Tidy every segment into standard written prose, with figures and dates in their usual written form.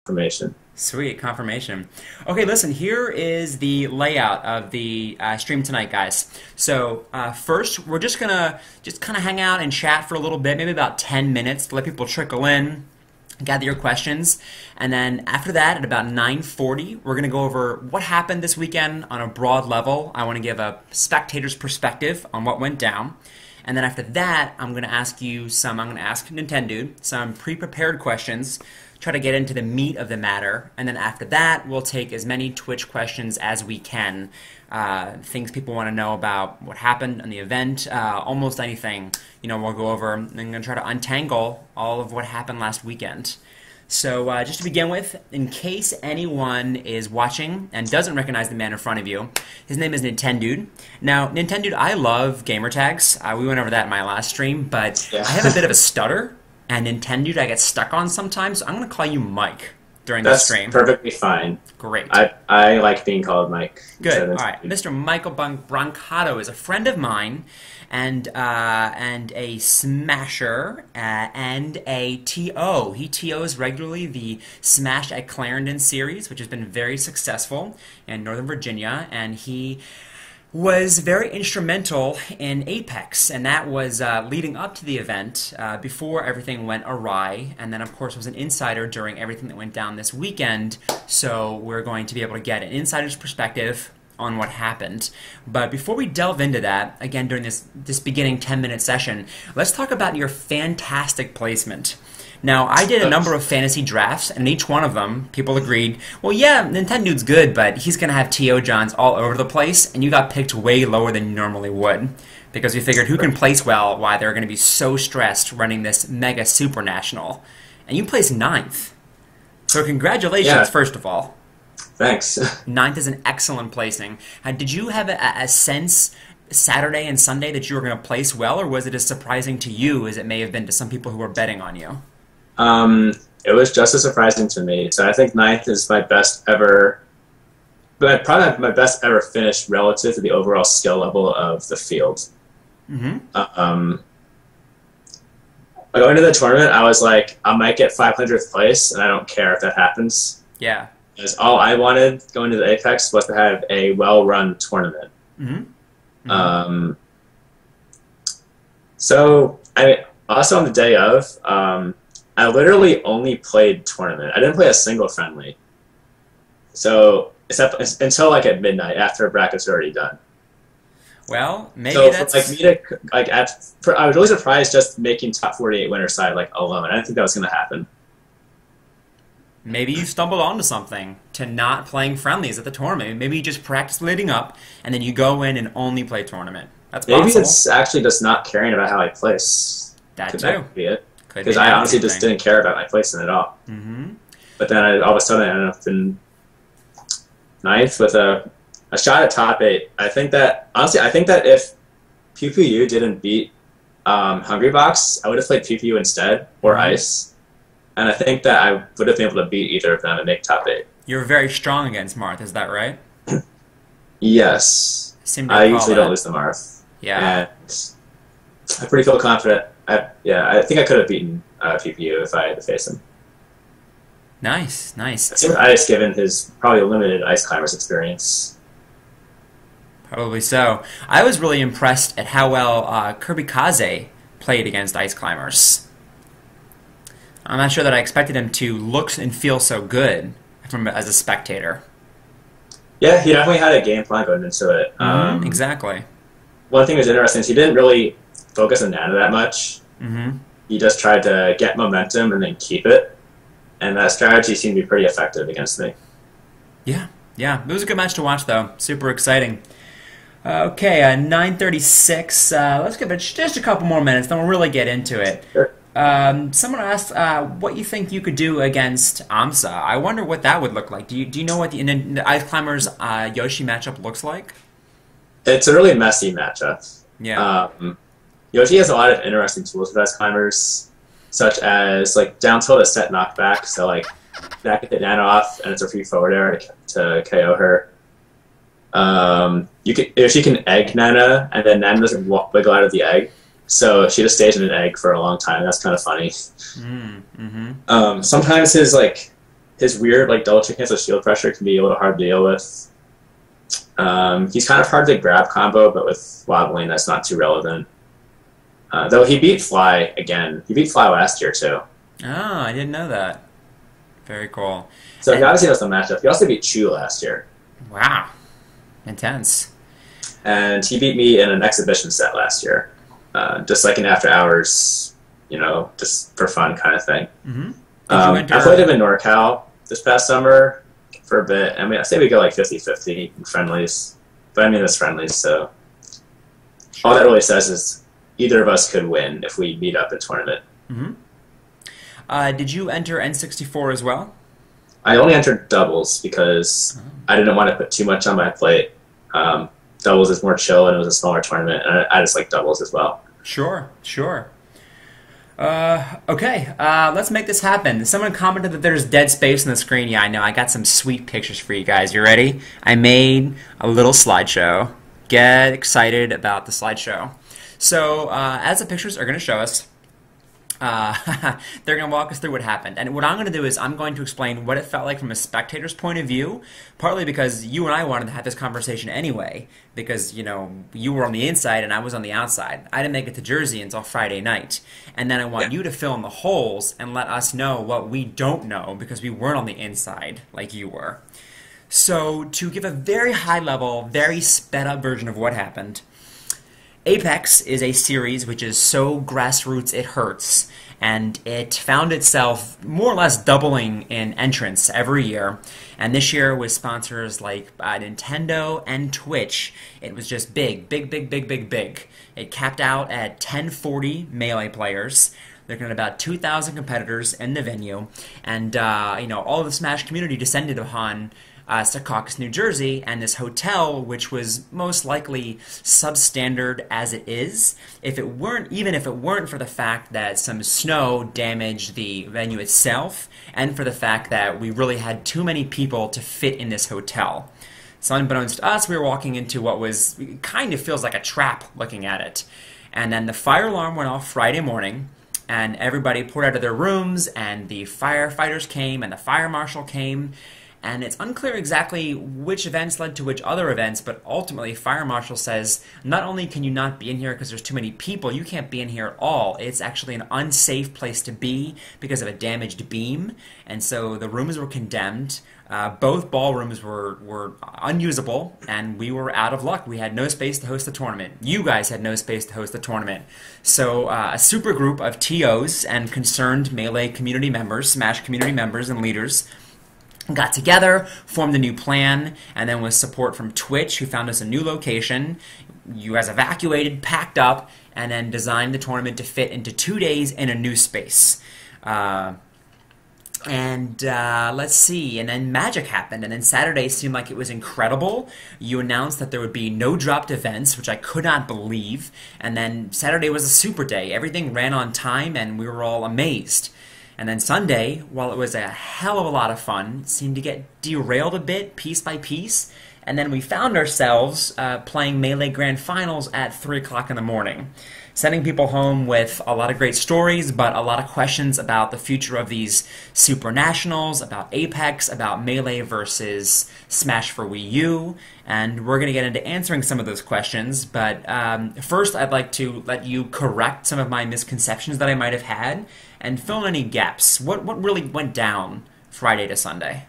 confirmation. Sweet, confirmation. Okay, listen, here is the layout of the stream tonight, guys. So first, we're just going to just kind of hang out and chat for a little bit, maybe about 10 minutes to let people trickle in, gather your questions. And then after that, at about 9:40, we're going to go over what happened this weekend on a broad level. I want to give a spectator's perspective on what went down. And then after that, I'm going to ask Nintendo some pre-prepared questions, try to get into the meat of the matter, and then after that, we'll take as many Twitch questions as we can. Things people want to know about what happened in the event, almost anything, we'll go over. And I'm going to try to untangle all of what happened last weekend. So just to begin with, in case anyone is watching and doesn't recognize the man in front of you, his name is Nintendo. Now, Nintendo, I love gamer tags. We went over that in my last stream, but yeah. I have a bit of a stutter, and Nintendo I get stuck on sometimes, so I'm going to call you Mike during the stream. That's perfectly fine. Great. I like being called Mike. Good. All right. Mr. Michael Brancato is a friend of mine, and a smasher, and a TO. He TOs regularly the Smash at Clarendon series, which has been very successful in Northern Virginia, and he was very instrumental in Apex, and that was leading up to the event, before everything went awry, and then of course was an insider during everything that went down this weekend, so we're going to be able to get an insider's perspective on what happened. But before we delve into that, again during this beginning 10-minute session, let's talk about your fantastic placement. Now, I did a number of fantasy drafts, and in each one of them, people agreed, well, yeah, Nintendo's good, but he's going to have T.O. Johns all over the place, and you got picked way lower than you normally would, because we figured who can place well while they're going to be so stressed running this mega super national. And you placed 9th. So congratulations, first of all. Thanks. 9th is an excellent placing. Did you have a sense Saturday and Sunday that you were going to place well, or was it as surprising to you as it may have been to some people who were betting on you? It was just as surprising to me. So I think 9th is my best ever, but probably my best ever finish relative to the overall skill level of the field. Mm-hmm. Going into the tournament, I was like, I might get 500th place, and I don't care if that happens. Yeah. Because all I wanted going to the Apex was to have a well-run tournament. Mm-hmm. Mm-hmm. So also on the day of, I literally only played tournament. I didn't play a single friendly. So until like at midnight after brackets are already done. Well, maybe so that's for, like me to I was really surprised just making top 48 winner side like alone. I didn't think that was going to happen. Maybe you stumbled onto something to not playing friendlies at the tournament. Maybe you just practice leading up and then you go in and only play tournament. That's possible. Maybe it's actually just not caring about how I place. That too. That could be it. Because I honestly just didn't care about my placement at all. Mm-hmm. But then all of a sudden I ended up in 9th with a shot at top 8. I think that if PPU didn't beat Hungrybox, I would have played PPU instead, or Ice. And I think that I would have been able to beat either of them and make top 8. You're very strong against Marth, is that right? Yes. I usually don't lose to Marth. Yeah. And I pretty feel confident. I think I could have beaten PPU if I had to face him. Nice, nice. It's Ice, given his probably limited Ice Climbers experience. Probably so. I was really impressed at how well Kirby Kaze played against Ice Climbers. I'm not sure that I expected him to look and feel so good as a spectator. Yeah, he definitely had a game plan going into it. Exactly. One thing that was interesting is he didn't really focus on Nana that much. Mm-hmm. He just tried to get momentum and then keep it. And that strategy seemed to be pretty effective against me. Yeah. It was a good match to watch, though. Super exciting. Okay, 9:36. Let's give it just a couple more minutes, then we'll really get into it. Sure. Someone asked what you think you could do against Amsa. I wonder what that would look like. Do you know what the Ice Climbers Yoshi matchup looks like? It's a really messy matchup. Yeah. Yoshi has a lot of interesting tools with Ice Climbers, such as like down tilt to set knockback, so like back at the Nana off and it's a free forward air to KO her. If she can egg Nana and then Nana doesn't wiggle out of the egg, so she just stays in an egg for a long time. That's kind of funny. Mm-hmm. Sometimes his like his weird like double chicken cancel shield pressure can be a little hard to deal with. He's kind of hard to grab combo, but with wobbling, that's not too relevant. Though he beat Fly again. He beat Fly last year too. Oh, I didn't know that. Very cool. So you obviously knows the matchup. He also beat Chu last year. Wow. Intense. And he beat me in an exhibition set last year. Just like an after hours, just for fun kind of thing. Mm-hmm. I played him in NorCal this past summer for a bit. I mean, I say we go like 50-50 in friendlies. But I mean, it's friendlies, so all that really says is either of us could win if we meet up in tournament. Mm-hmm. Did you enter N64 as well? I only entered doubles because I didn't want to put too much on my plate. Doubles is more chill, and it was a smaller tournament, and I just like doubles as well. Sure. Okay, let's make this happen. Someone commented that there's dead space on the screen. Yeah, I know. I got some sweet pictures for you guys. You ready? I made a little slideshow. Get excited about the slideshow. So, as the pictures are going to show us, they're going to walk us through what happened. And what I'm going to do is I'm going to explain what it felt like from a spectator's point of view, partly because you and I wanted to have this conversation anyway, because, you were on the inside and I was on the outside. I didn't make it to Jersey until Friday night. And then I want you to fill in the holes and let us know what we don't know, because we weren't on the inside like you were. So, to give a very high level, very sped up version of what happened, Apex is a series which is so grassroots it hurts, and it found itself more or less doubling in entrants every year. And this year, with sponsors like Nintendo and Twitch, it was just big. It capped out at 1040 Melee players. There are about 2,000 competitors in the venue, and all of the Smash community descended upon Secaucus, New Jersey, and this hotel, which was most likely substandard as it is, even if it weren't for the fact that some snow damaged the venue itself, and for the fact that we really had too many people to fit in this hotel. So unbeknownst to us, we were walking into what kind of feels like a trap looking at it. And then the fire alarm went off Friday morning, and everybody poured out of their rooms, and the firefighters came, and the fire marshal came. And it's unclear exactly which events led to which other events, but ultimately Fire Marshal says, not only can you not be in here because there's too many people, you can't be in here at all. It's actually an unsafe place to be because of a damaged beam. And so the rooms were condemned. Both ballrooms were unusable, and we were out of luck. We had no space to host the tournament. You guys had no space to host the tournament. So a super group of TOs and concerned Melee community members, Smash community members and leaders got together, formed a new plan, and then with support from Twitch, who found us a new location, you guys evacuated, packed up, and then designed the tournament to fit into 2 days in a new space. Let's see, and then magic happened, and then Saturday seemed like it was incredible. You announced that there would be no dropped events, which I could not believe, and then Saturday was a super day. Everything ran on time, and we were all amazed. And then Sunday, while it was a hell of a lot of fun, seemed to get derailed a bit, piece by piece. And then we found ourselves playing Melee Grand Finals at 3 o'clock in the morning, sending people home with a lot of great stories, but a lot of questions about the future of these Super Nationals, about Apex, about Melee versus Smash for Wii U. And we're going to get into answering some of those questions. But first, I'd like to let you correct some of my misconceptions that I might have had and fill in any gaps. What really went down Friday to Sunday?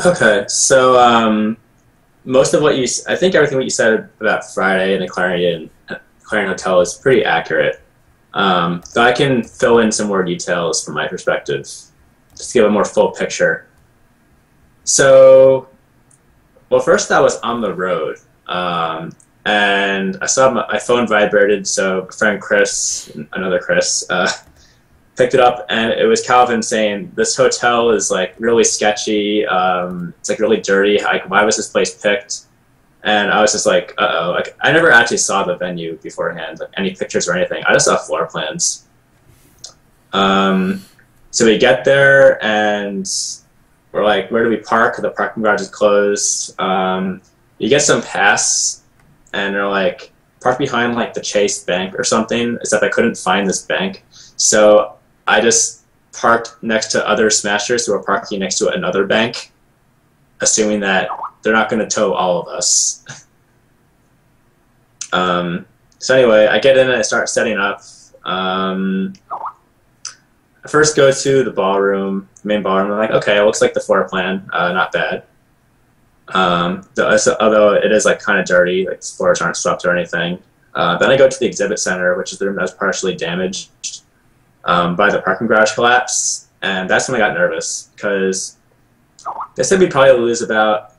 Okay, so most of I think everything what you said about Friday and the Clarion Hotel is pretty accurate. Though I can fill in some more details from my perspective, just to give a more full picture. So, well, first I was on the road, and I saw my phone vibrated, so my friend Chris, another Chris, picked it up, and it was Calvin saying, this hotel is like really sketchy, it's like really dirty, like why was this place picked? And I was just like, uh-oh. Like, I never actually saw the venue beforehand, like any pictures or anything. I just saw floor plans. So we get there, and we're like, where do we park? The parking garage is closed. You get some pass, and they're like, park behind like the Chase Bank or something, except I couldn't find this bank. So I just parked next to other smashers who are parking next to another bank, assuming that they're not going to tow all of us. So anyway, I get in and I start setting up. I first go to the ballroom, main ballroom. I'm like, okay, it looks like the floor plan, not bad. Although it is like kind of dirty, like the floors aren't swept or anything. Then I go to the exhibit center, which is the room that was partially damaged by the parking garage collapse, and that's when I got nervous because they said we'd probably lose about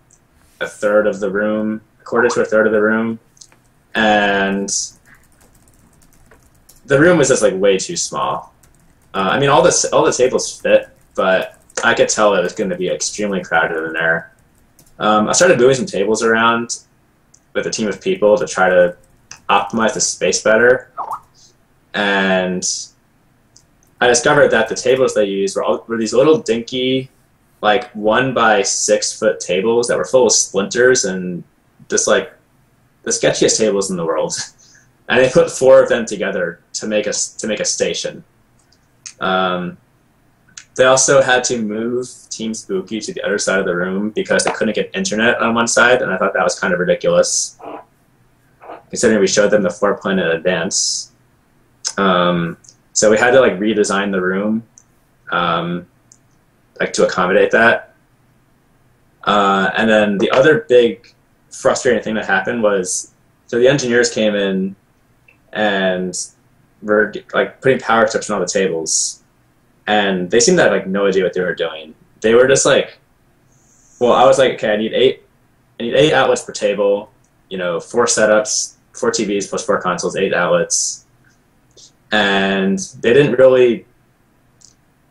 a quarter to a third of the room, and the room was just like way too small. I mean, all the tables fit, but I could tell it was going to be extremely crowded in there. I started moving some tables around with a team of people to try to optimize the space better, and I discovered that the tables they used were these little dinky, like 1 by 6 foot tables that were full of splinters and just like the sketchiest tables in the world. And they put 4 of them together to make a station. They also had to move Team Spooky to the other side of the room because they couldn't get internet on one side, and I thought that was kind of ridiculous, considering we showed them the floor plan in advance. So we had to like redesign the room, like to accommodate that. And then the other big frustrating thing that happened was, so the engineers came in and were like putting power strips on all the tables, and they seemed to have like no idea what they were doing. They were just like, well, I was like, okay, I need eight outlets per table, 4 setups, 4 TVs plus 4 consoles, 8 outlets. And they didn't really,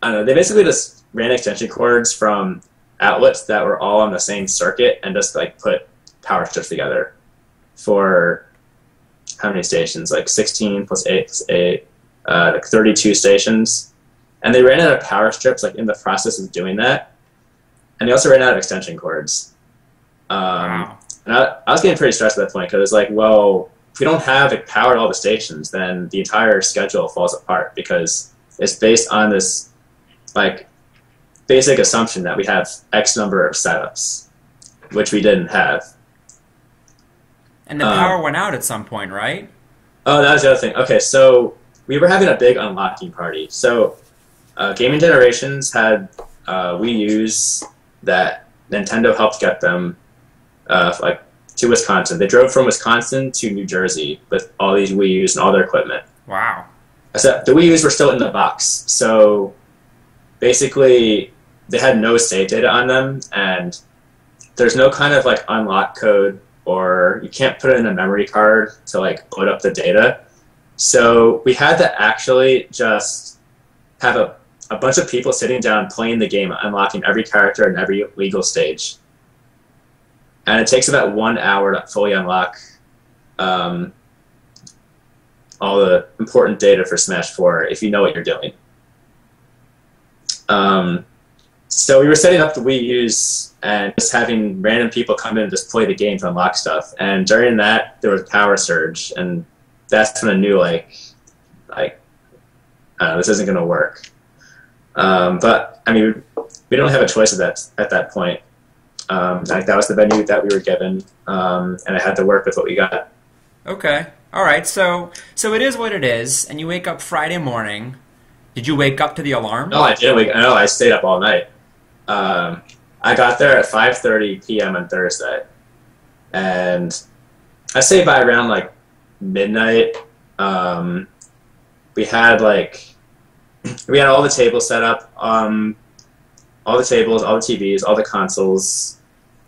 I don't know, they basically just ran extension cords from outlets that were all on the same circuit and just like put power strips together for how many stations? Like 16 plus 8 plus 8, like 32 stations. And they ran out of power strips like in the process of doing that. And they also ran out of extension cords. Wow. And I was getting pretty stressed at that point because it's like, well, if we don't have like, power at all the stations, then the entire schedule falls apart because it's based on this like basic assumption that we have X number of setups, which we didn't have. And the power went out at some point, right? Oh, that was the other thing. Okay, so we were having a big unlocking party. So Gaming Generations had Wii U's that Nintendo helped get them like to Wisconsin. They drove from Wisconsin to New Jersey with all these Wii U's and all their equipment. Wow. Except the Wii U's were still in the box. So basically they had no save data on them, and there's no kind of like unlock code, or you can't put it in a memory card to like load up the data. So we had to actually just have a bunch of people sitting down playing the game, unlocking every character in every legal stage. And it takes about 1 hour to fully unlock all the important data for Smash 4 if you know what you're doing. So we were setting up the Wii U's and just having random people come in and just play the game to unlock stuff. And during that, there was a power surge, and that's when I knew, like I don't know, this isn't going to work. But I mean, we don't have a choice at that point. Like that was the venue that we were given, and I had to work with what we got. Okay. All right. So it is what it is, and you wake up Friday morning. Did you wake up to the alarm? No, I didn't wake. No, I stayed up all night. I got there at 5:30 p.m. on Thursday, and I say by around like midnight, we had all the tables set up, all the tables, all the TVs, all the consoles.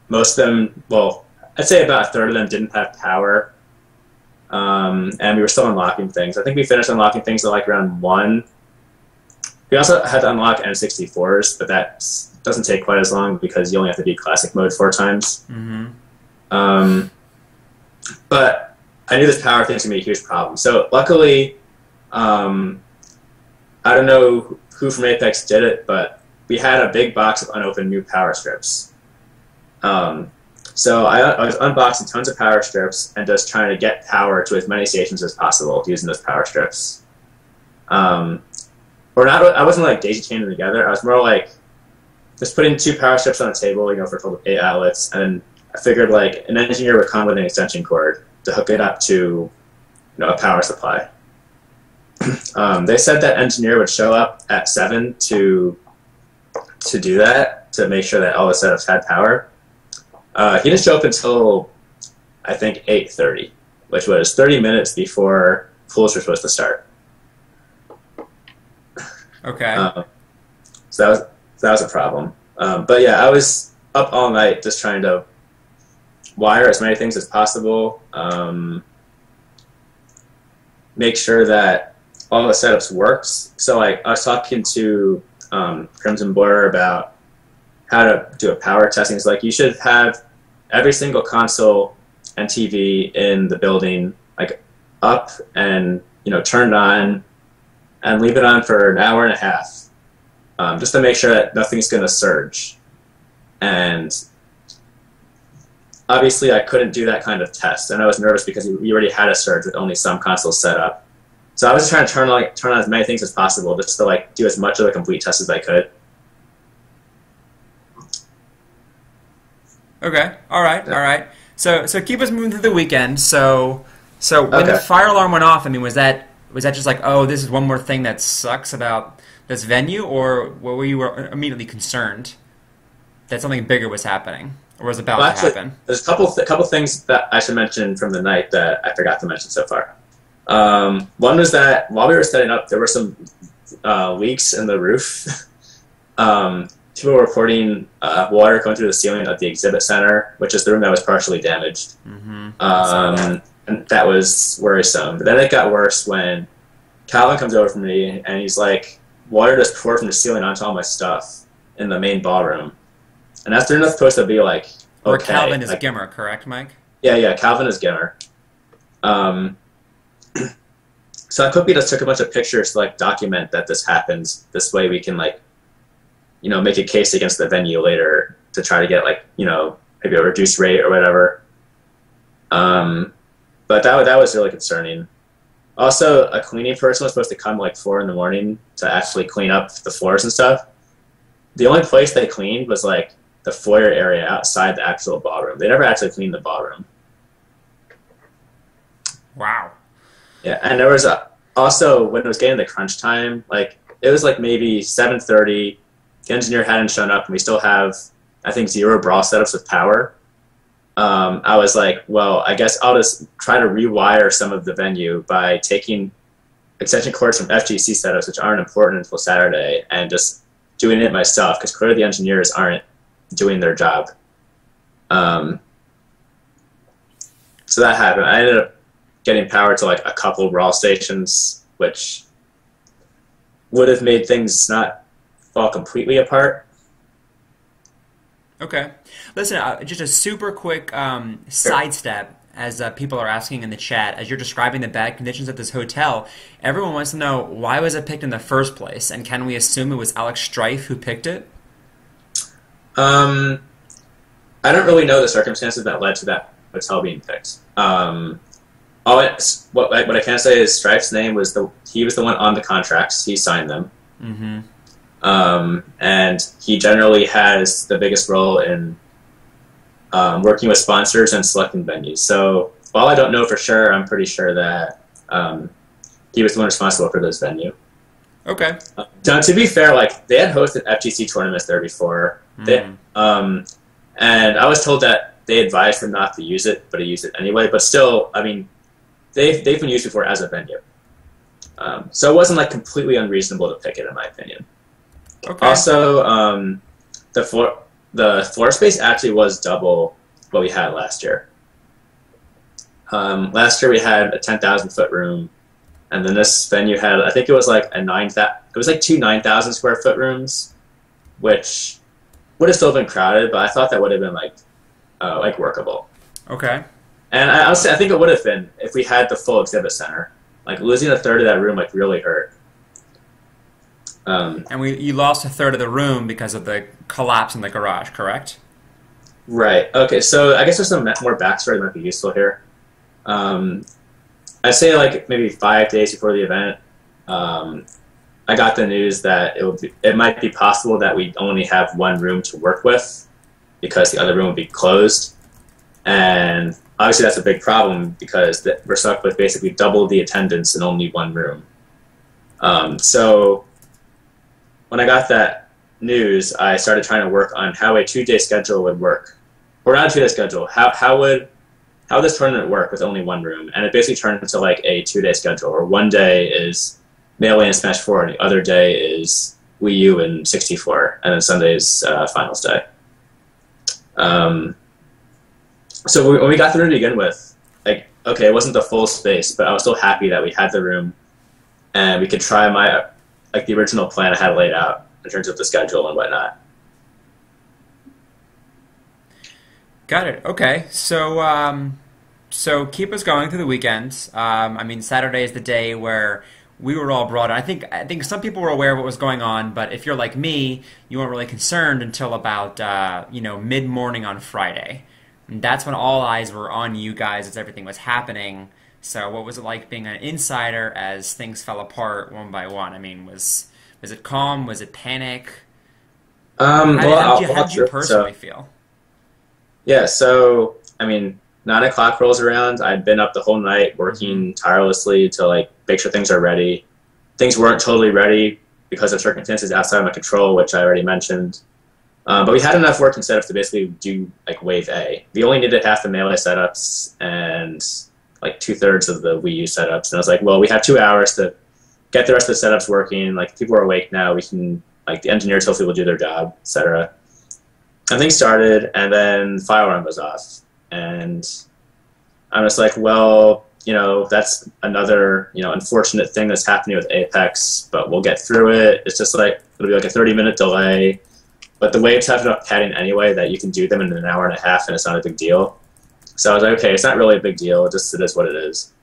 Most of them, well, I'd say about a third of them didn't have power, and we were still unlocking things. I think we finished unlocking things at like around 1. We also had to unlock N64s, but that doesn't take quite as long because you only have to do classic mode 4 times. Mm-hmm. But I knew this power thing was going to be a huge problem. So luckily, I don't know who from Apex did it, but we had a big box of unopened new power strips. So I was unboxing tons of power strips and just trying to get power to as many stations as possible using those power strips. or not. I wasn't like daisy chaining them together. I was more like just putting 2 power strips on a table, for a total of 8 outlets, and I figured like an engineer would come with an extension cord to hook it up to a power supply. They said that engineer would show up at 7 to do that, to make sure that all the setups had power. He didn't show up until I think 8:30, which was 30 minutes before pools were supposed to start. Okay. So that was a problem. But yeah, I was up all night just trying to wire as many things as possible. Make sure that all the setups works. So like I was talking to Crimson Boiler about how to do a power testing. It's like you should have every single console and TV in the building like up and turned on, and leave it on for an hour and a half, just to make sure that nothing's going to surge. And obviously I couldn't do that kind of test, and I was nervous because we already had a surge with only some consoles set up. So I was just trying to turn on as many things as possible, just to like do as much of a complete test as I could. Okay. All right. Yeah. All right. So keep us moving through the weekend. So when the fire alarm went off, I mean, was that just like, oh, this is one more thing that sucks about this venue, or were you immediately concerned that something bigger was happening or was about to happen? There's a couple things that I should mention from the night that I forgot to mention so far. One was that while we were setting up, there were some leaks in the roof. People were reporting water going through the ceiling of the exhibit center, which is the room that was partially damaged. Mm-hmm. And that was worrisome. But then it got worse when Calvin comes over from me, and he's like, water just poured from the ceiling onto all my stuff in the main ballroom. And that's they're not supposed to be like, okay. Or Calvin is Gimmer, correct, Mike? Yeah, Calvin is Gimmer. So I quickly just took a bunch of pictures to like document that this happens. This way we can like, make a case against the venue later to try to get like, maybe a reduced rate or whatever. But that was really concerning. Also, a cleaning person was supposed to come like 4 a.m. to actually clean up the floors and stuff. The only place they cleaned was like the foyer area outside the actual ballroom. They never actually cleaned the ballroom. Wow. Yeah, and there was also when it was getting the crunch time, like it was like maybe 7:30. The engineer hadn't shown up, and we still have, I think, 0 brawl setups with power. I was like, well, I guess I'll just try to rewire some of the venue by taking extension cords from FGC setups, which aren't important until Saturday, and just doing it myself, because clearly the engineers aren't doing their job. So that happened. I ended up getting power to like a couple brawl stations, which would have made things not fall completely apart. Okay. Listen, just a super quick sidestep, as people are asking in the chat, as you're describing the bad conditions at this hotel, everyone wants to know, why was it picked in the first place? And can we assume it was Alex Strife who picked it? I don't really know the circumstances that led to that hotel being picked. What I can say is Strife's name was he was the one on the contracts. He signed them. Mm-hmm. And he generally has the biggest role in working with sponsors and selecting venues. So while I don't know for sure, I'm pretty sure that he was the one responsible for this venue. Okay. To be fair, like they had hosted FGC tournaments there before. And I was told that they advised them not to use it, but he used it anyway. But still, I mean, they've been used before as a venue. So it wasn't like completely unreasonable to pick it, in my opinion. Okay. Also, the floor space actually was double what we had last year. Last year we had a 10,000-foot room, and then this venue had, I think it was like two 9,000 square foot rooms, which would have still been crowded, but I thought that would have been like workable. Okay. And I think it would have been if we had the full exhibit center. Like losing a third of that room like really hurt. And you lost a third of the room because of the collapse in the garage, correct? Right. Okay. So I guess there's some more backstory that might be useful here. I'd say like maybe 5 days before the event, I got the news that it might be possible that we only have one room to work with because the other room would be closed. And obviously that's a big problem because we're stuck with basically double the attendance in only one room. So when I got that news, I started trying to work on how a 2-day schedule would work. Or not a 2-day schedule. How would this tournament work with only one room? And it basically turned into like a 2-day schedule, where one day is Melee and Smash 4, and the other day is Wii U and 64, and then Sunday is finals day. So when we got the room to begin with, like, okay, it wasn't the full space, but I was still happy that we had the room, and we could try the original plan I had laid out in terms of the schedule and whatnot. Got it. Okay. So, so keep us going through the weekends. I mean, Saturday is the day where we were all brought in. I think some people were aware of what was going on, but if you're like me, you weren't really concerned until about mid-morning on Friday. And that's when all eyes were on you guys as everything was happening. So what was it like being an insider as things fell apart one by one? I mean, was it calm? Was it panic? How did you personally feel? Yeah, so, I mean, 9 o'clock rolls around. I'd been up the whole night working tirelessly to, like, make sure things are ready. Things weren't totally ready because of circumstances outside of my control, which I already mentioned. But we had enough work and setups to basically do, like, Wave A. We only needed half the Melee setups and, like, 2/3 of the Wii U setups. And I was like, well, we have 2 hours to get the rest of the setups working. Like, people are awake now. We can, like, the engineers hopefully will do their job, etc. And things started, and then the file run was off. And I'm just like, well, that's another, unfortunate thing that's happening with Apex, but we'll get through it. It's just like, it'll be like a 30-minute delay. But the waves have enough padding anyway that you can do them in an hour and a half, and it's not a big deal. So I was like, okay, it's not really a big deal. It is what it is.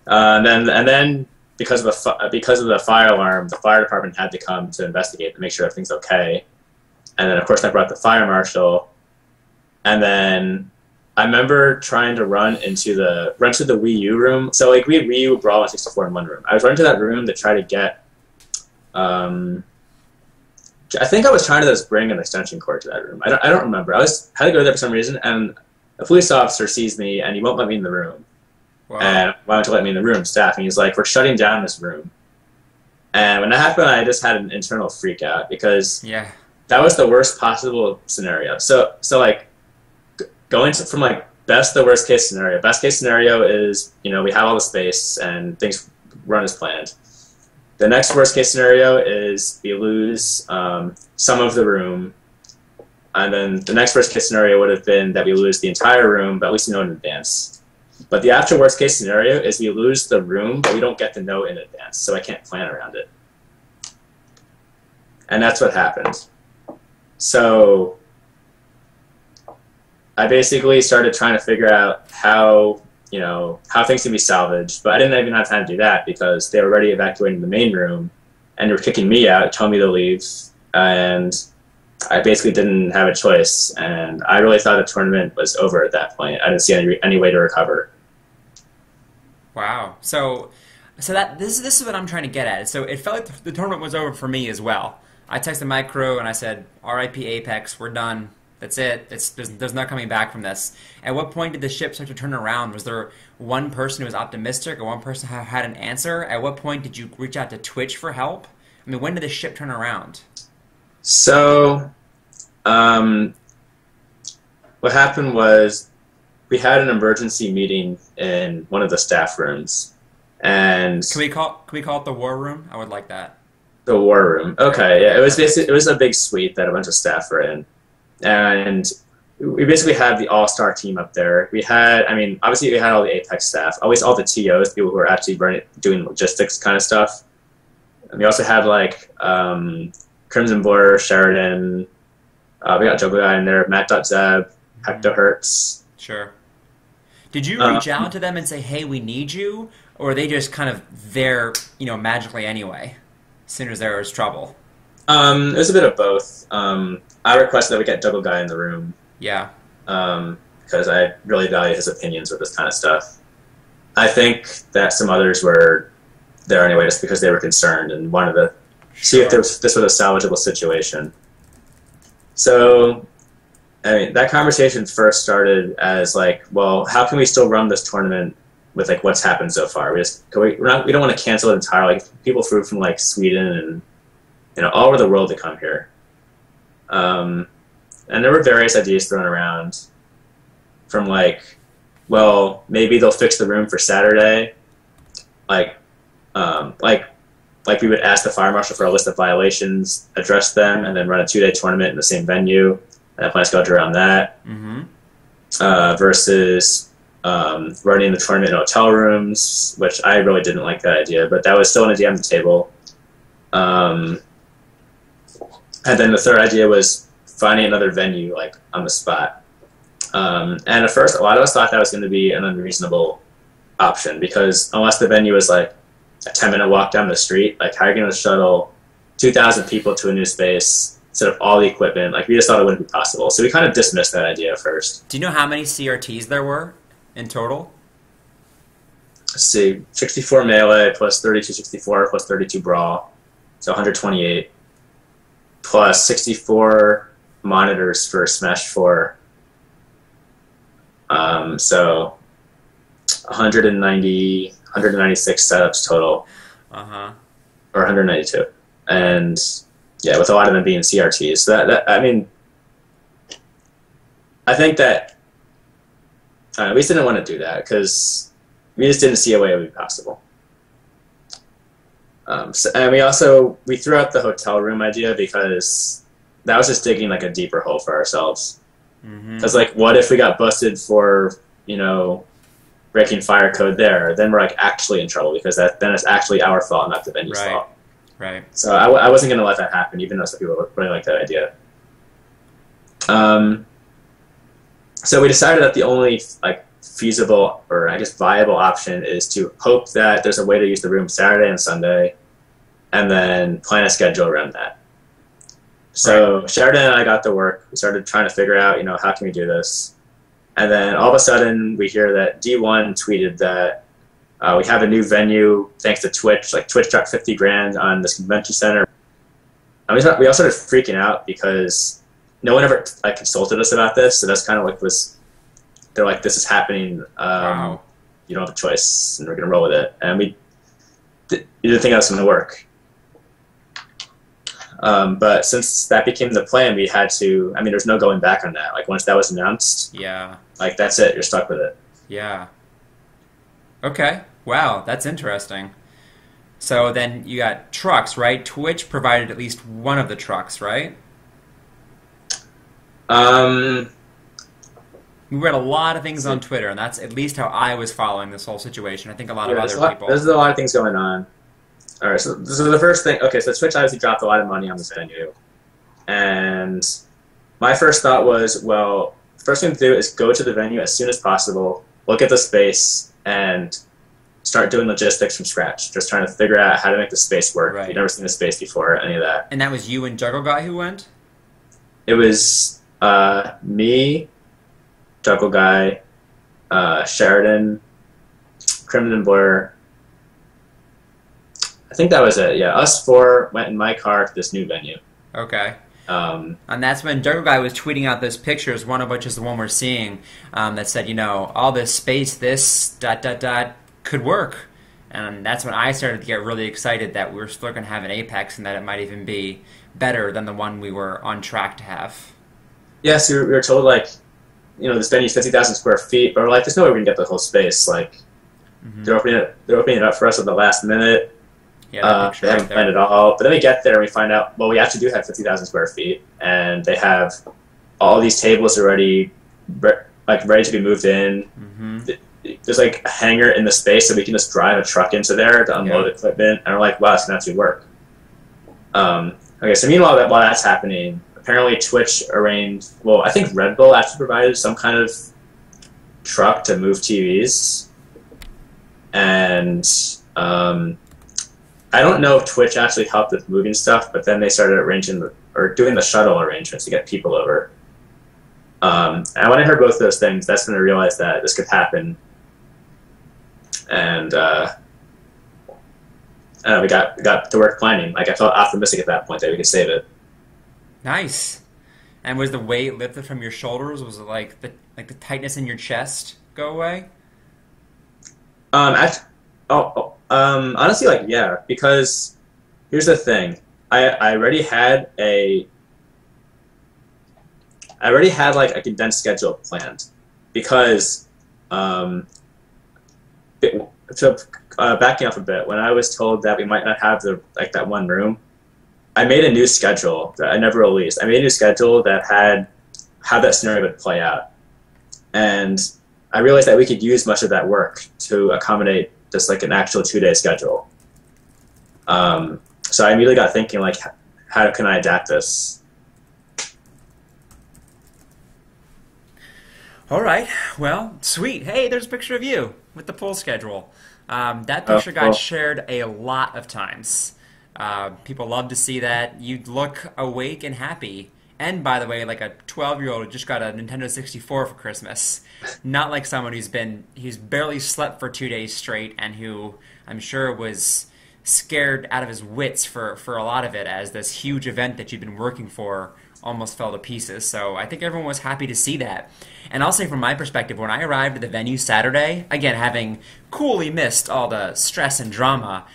And then because of the fire alarm, the fire department had to come to investigate to make sure everything's okay. And then, of course, I brought the fire marshal. And then I remember trying to run to the Wii U room. So, like, we had Wii U, Brawl, and 64 in one room. I was running to that room to try to get... I think I was trying to just bring an extension cord to that room. I don't remember. I had to go there for some reason, and a police officer sees me, and he won't let me in the room. Wow. And why won't you let me in the room, staff? And he's like, we're shutting down this room. And when that happened, I just had an internal freak out because... Yeah. That was the worst possible scenario. So like, going from like best to worst case scenario. Best case scenario is, we have all the space and things run as planned. The next worst case scenario is we lose some of the room. And then the next worst case scenario would have been that we lose the entire room, but at least we know in advance. But the after worst case scenario is we lose the room, but we don't get to know in advance, so I can't plan around it. And that's what happened. So I basically started trying to figure out how things can be salvaged, but I didn't even have time to do that because they were already evacuating the main room and they were kicking me out, telling me to leave, and I basically didn't have a choice, and I really thought the tournament was over at that point. I didn't see any way to recover. Wow. So this is what I'm trying to get at. So it felt like the tournament was over for me as well. I texted my crew and I said, "R.I.P. Apex, we're done. That's it. There's no coming back from this." At what point did the ship start to turn around? Was there one person who was optimistic or one person who had an answer? At what point did you reach out to Twitch for help? I mean, when did the ship turn around? So, what happened was we had an emergency meeting in one of the staff rooms, and can we call it the war room? I would like that. The war room. Okay, yeah, it was a big suite that a bunch of staff were in, and we basically had the all-star team up there. Obviously we had all the Apex staff, always all the TOs, people who were actually doing logistics kind of stuff. And we also had like Crimson Blur, Sheridan. We got Joe Guy in there, Matt.Zeb, Hectohertz. Sure. Did you reach out to them and say, "Hey, we need you," or are they just kind of there, magically anyway? As soon as there was trouble. It was a bit of both. I requested that we get Double Guy in the room. Yeah. Because I really value his opinions with this kind of stuff. I think that some others were there anyway just because they were concerned and wanted to see if Sure. this was a salvageable situation. So, I mean, that conversation first started as like, well, how can we still run this tournament with like what's happened so far? We don't want to cancel it entirely. Like, people flew from like Sweden and all over the world to come here. And there were various ideas thrown around from like, well, maybe they'll fix the room for Saturday, like, like we would ask the fire marshal for a list of violations, address them, and then run a 2-day tournament in the same venue, and a plan schedule around that. Mm-hmm. Versus running the tournament in hotel rooms, which I really didn't like that idea, but that was still an idea on the table. And then the third idea was finding another venue, like on the spot. And at first, a lot of us thought that was going to be an unreasonable option, because unless the venue was like a 10-minute walk down the street, like how are you going to shuttle 2,000 people to a new space instead of all the equipment? Like we just thought it wouldn't be possible. So we kind of dismissed that idea at first. Do you know how many CRTs there were in total? Let's see, 64 Melee plus 32 64 plus 32 Brawl, so 128, plus 64 monitors for Smash 4. So 196 setups total. Uh-huh. Or 192. And yeah, with a lot of them being CRTs. So that I mean, I think that we just didn't want to do that because we just didn't see a way it would be possible. And we threw out the hotel room idea because that was just digging like a deeper hole for ourselves. Because like, what if we got busted for breaking fire code there? Then we're like actually in trouble, because then it's actually our fault, not the venue's fault. Right. So I wasn't going to let that happen, even though some people really like that idea. So we decided that the only like feasible, or I guess viable option, is to hope that there's a way to use the room Saturday and Sunday, and then plan a schedule around that. So Sheridan and I got to work. We started trying to figure out, how can we do this? And then all of a sudden we hear that D1 tweeted that we have a new venue thanks to Twitch. Like Twitch dropped 50 grand on this convention center. And we all started freaking out because no one ever consulted us about this. So that's kind of like they're like, this is happening. Wow. You don't have a choice, and we're going to roll with it. And we didn't think that was going to work. But since that became the plan, we had to, there's no going back on that. Like once that was announced, like that's it, you're stuck with it. Yeah. Okay. Wow, that's interesting. So then you got trucks, right? Twitch provided at least one of the trucks, right? We read a lot of things on Twitter, and that's at least how I was following this whole situation. I think a lot of other people. There's a lot of things going on. All right, so the first thing, so Twitch obviously dropped a lot of money on this venue. And my first thought was, well, first thing to do is go to the venue as soon as possible, look at the space, and start doing logistics from scratch. Just trying to figure out how to make the space work. Right. You've never seen the space before, any of that. And that was you and Juggle Guy who went? It was me, Juggle Guy, Sheridan, Crimson Blur. I think that was it. Yeah, us four went in my car to this new venue. Okay. And that's when Juggle Guy was tweeting out those pictures, one of which is the one we're seeing, that said, all this space, this ... could work. And that's when I started to get really excited that we were still going to have an Apex, and that it might even be better than the one we were on track to have. Yes, we were told, this venue's 50,000 square feet, but we're like, there's no way we can get the whole space. Like, they're opening it up for us at the last minute. Yeah, they haven't planned it all. But then we get there and we find out, well, we actually do have 50,000 square feet, and they have all these tables already, ready to be moved in. There's a hangar in the space, so we can just drive a truck into there to unload equipment. And we're like, wow, it's going to actually work. Okay, so meanwhile, while that's happening, apparently Twitch arranged, I think Red Bull actually provided some kind of truck to move TVs. And I don't know if Twitch actually helped with moving stuff, but then they started doing the shuttle arrangements to get people over. And when I heard both of those things, that's when I realized that this could happen. And we got to work planning. Like I felt optimistic at that point that we could save it. Nice. And was the weight lifted from your shoulders? Was it like the tightness in your chest go away? Act, Honestly, like yeah, because here's the thing. I already had like a condensed schedule planned because so backing up a bit, when I was told that we might not have that one room, I made a new schedule that I never released. I made a new schedule that had how that scenario would play out, and I realized that we could use much of that work to accommodate just like an actual 2-day schedule. So I immediately got thinking like, how can I adapt this? All right. Well, sweet. Hey, there's a picture of you with the pull schedule. That picture got shared a lot of times. People love to see that. You look awake and happy. And by the way, like a 12-year-old who just got a Nintendo 64 for Christmas. Not like someone who's barely slept for 2 days straight and who I'm sure was scared out of his wits for a lot of it, as this huge event that you've been working for almost fell to pieces. So I think everyone was happy to see that. And I'll say from my perspective, when I arrived at the venue Saturday, again, having coolly missed all the stress and drama,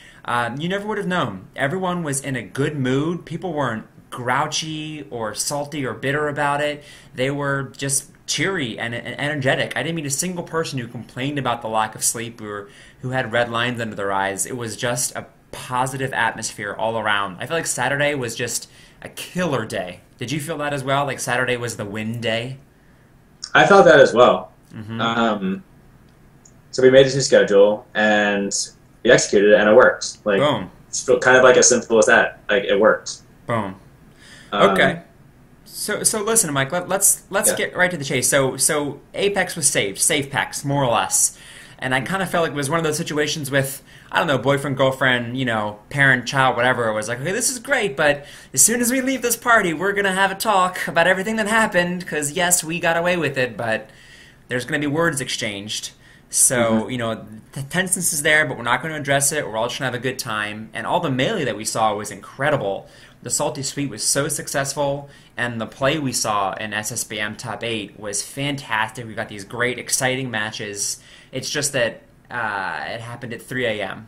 you never would have known. Everyone was in a good mood. People weren't grouchy or salty or bitter about it. They were just cheery and energetic. I didn't meet a single person who complained about the lack of sleep or who had red lines under their eyes. It was just a positive atmosphere all around. I feel like Saturday was just a killer day. Did you feel that as well? Like Saturday was the win day? I felt that as well. Mm-hmm. So we made this new schedule and we executed it and it worked. Like, Boom. It's kind of like as simple as that. Like it worked. Boom. Okay. So listen, Mike. Let's get right to the chase. So Apex was saved, safe packs, more or less. And I kind of felt like it was one of those situations with, I don't know, boyfriend, girlfriend, parent, child, whatever. It was like, okay, this is great, but as soon as we leave this party, we're gonna have a talk about everything that happened. Because yes, we got away with it, but there's gonna be words exchanged. So the tenseness is there, but we're not going to address it. We're all just going to have a good time. And all the melee that we saw was incredible. The Salty Sweet was so successful, and the play we saw in SSBM Top 8 was fantastic. We got these great, exciting matches. It's just that it happened at 3 a.m.,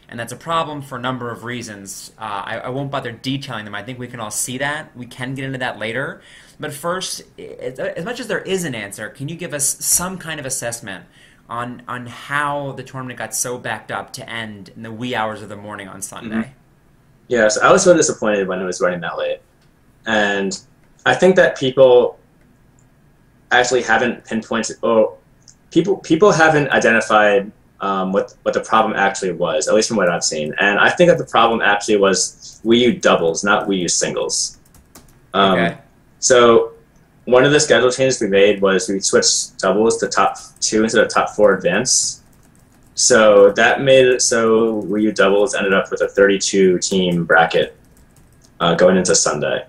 and that's a problem for a number of reasons. I won't bother detailing them. I think we can all see that. We can get into that later. But first, as much as there is an answer, can you give us some kind of assessment on how the tournament got so backed up to end in the wee hours of the morning on Sunday? Mm-hmm. Yes, I was so disappointed when it was running that late. And I think that people actually haven't pinpointed, or people haven't identified what the problem actually was, at least from what I've seen. And I think that the problem actually was Wii U doubles, not Wii U singles. Okay. So one of the schedule changes we made was we switched doubles to top 2 instead of top 4 advance. So that made it so Wii U doubles ended up with a 32-team bracket going into Sunday.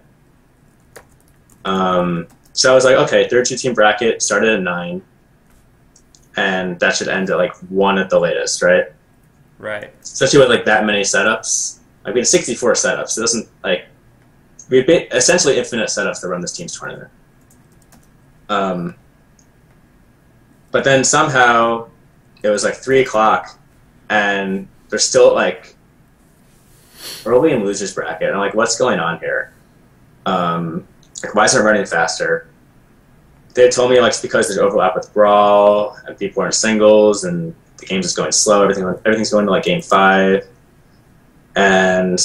So I was like, okay, 32-team bracket started at 9, and that should end at like 1 at the latest, right? Right. Especially with like that many setups. Like we had 64 setups. It doesn't like we had essentially infinite setups to run this team's tournament. But then somehow it was like 3 o'clock, and they're still like early in losers bracket. And I'm like, what's going on here? Like, why isn't it running faster? They told me like it's because there's overlap with Brawl and people are in singles and the game's just going slow. Everything's going to like game 5, and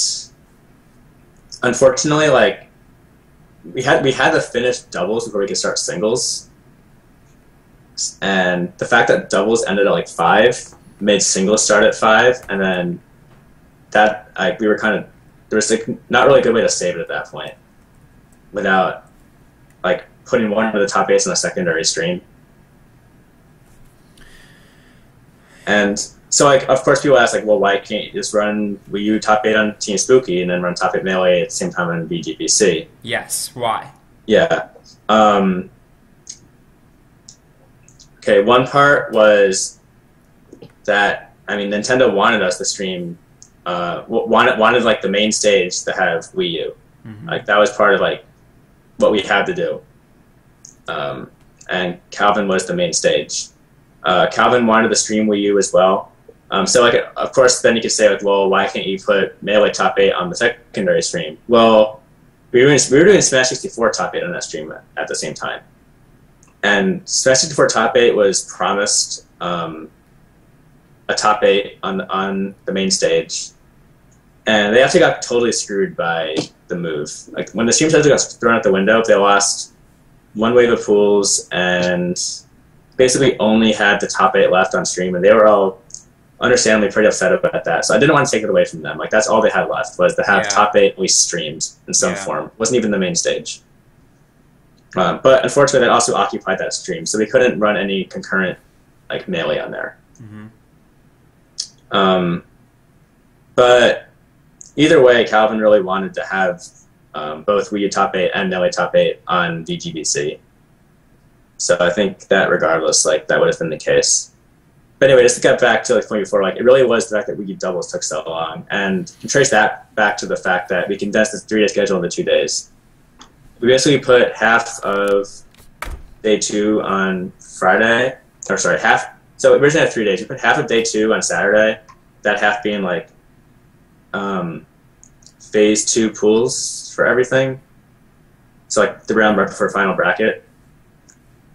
unfortunately, like we had to finish doubles before we could start singles. And the fact that doubles ended at like 5 made singles start at 5, and then that like we were kind of there was like not really a good way to save it at that point without like putting one of the top 8s on a secondary stream. And so like of course people ask like, well, why can't you just run Wii U top 8 on Team Spooky and then run top 8 Melee at the same time on BGBC? Yes. Why? Yeah. Okay, one part was that, I mean, Nintendo wanted us to stream wanted like the main stage to have Wii U. Like that was part of like what we had to do. And Calvin was the main stage. Calvin wanted to stream Wii U as well. So like, of course, then you could say like, well, why can't you put Melee Top 8 on the secondary stream? Well, we were doing Smash 64 Top 8 on that stream at the same time. And Smash 64 Top 8 was promised a Top 8 on the main stage. And they actually got totally screwed by the move. Like when the stream schedule got thrown out the window, they lost one wave of pools and basically only had the Top 8 left on stream, and they were all understandably pretty upset about that. So I didn't want to take it away from them. Like that's all they had left was to have Top 8 at least streamed in some form. It wasn't even the main stage. But unfortunately, that also occupied that stream, so we couldn't run any concurrent like Melee on there. But either way, Calvin really wanted to have both Wii U Top 8 and Melee Top 8 on VGBC. So I think that regardless, like that would have been the case. But anyway, just to get back to like point before, like it really was the fact that Wii U doubles took so long, and you can trace that back to the fact that we condensed this 3-day schedule into 2 days. We basically put half of day 2 on Friday, or sorry, half. So we originally had 3 days. We put half of day 2 on Saturday. That half being like phase 2 pools for everything. So like the round for final bracket.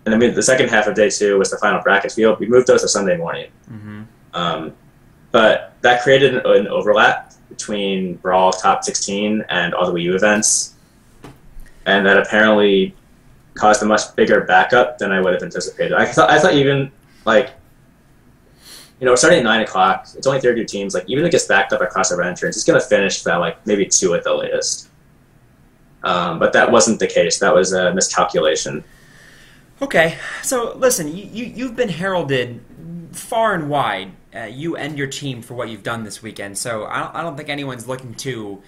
And then the second half of day 2 was the final brackets. We moved those to Sunday morning. But that created an overlap between Brawl Top 16 and all the Wii U events. And that apparently caused a much bigger backup than I would have anticipated. I thought even, like, you know, starting at 9 o'clock, it's only 32 teams. Like, even if it gets backed up across our entrance, it's going to finish by, like, maybe 2 at the latest. But that wasn't the case. That was a miscalculation. Okay, so listen, you've been heralded far and wide, you and your team, for what you've done this weekend. So I don't think anyone's looking to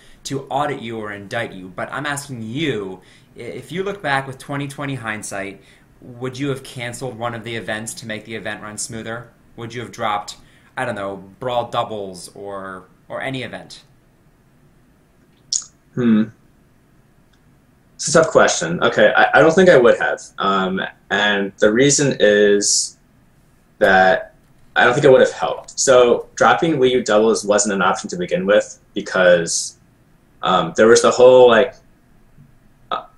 audit you or indict you. But I'm asking you, if you look back with 20/20 hindsight, would you have canceled one of the events to make the event run smoother? Would you have dropped, I don't know, Brawl doubles or any event? It's a tough question. Okay, I don't think I would have. And the reason is that I don't think it would have helped. So dropping Wii U doubles wasn't an option to begin with because there was the whole, like,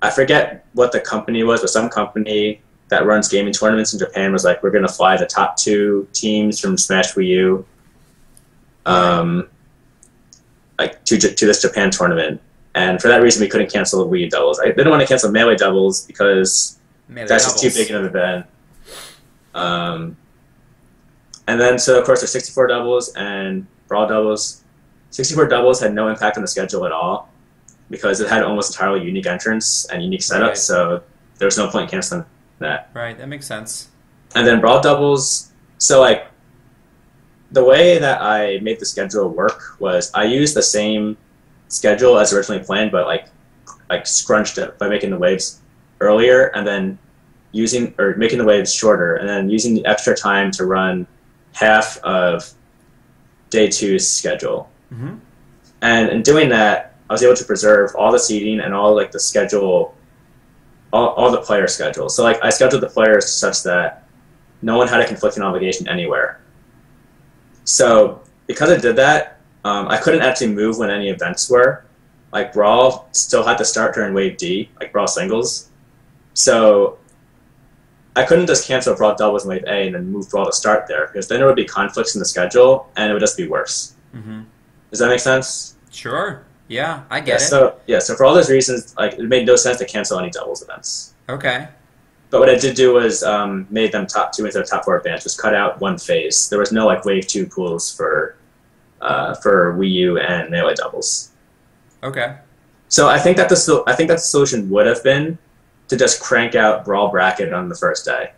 I forget what the company was, but some company that runs gaming tournaments in Japan was like, we're going to fly the top 2 teams from Smash Wii U like to this Japan tournament. And for that reason, we couldn't cancel the Wii U doubles. I didn't want to cancel Melee doubles because that's just too big of an event. And then, so of course, there's 64 doubles and Brawl doubles. 64 doubles had no impact on the schedule at all because it had almost entirely unique entrants and unique setups, right. So there was no point in canceling that. Right, that makes sense. And then Brawl doubles, so like the way that I made the schedule work was I used the same schedule as originally planned, but like scrunched it by making the waves earlier and then making the waves shorter and then using the extra time to run half of day 2's schedule. And in doing that, I was able to preserve all the seeding and all like the schedule, all the player schedules. So like I scheduled the players such that no one had a conflicting obligation anywhere. So because I did that, I couldn't actually move when any events were. Like Brawl still had to start during Wave D, like Brawl singles. So I couldn't just cancel Brawl doubles in Wave A and then move Brawl to start there, because then there would be conflicts in the schedule and it would just be worse. Does that make sense? Sure. Yeah, I get it. So for all those reasons, like it made no sense to cancel any doubles events. Okay. But what I did do was made them top 2 instead of top 4 events. Just cut out one phase. There was no like Wave 2 pools for Wii U and Melee doubles. Okay. So I think that the solution would have been to just crank out Brawl bracket on the first day,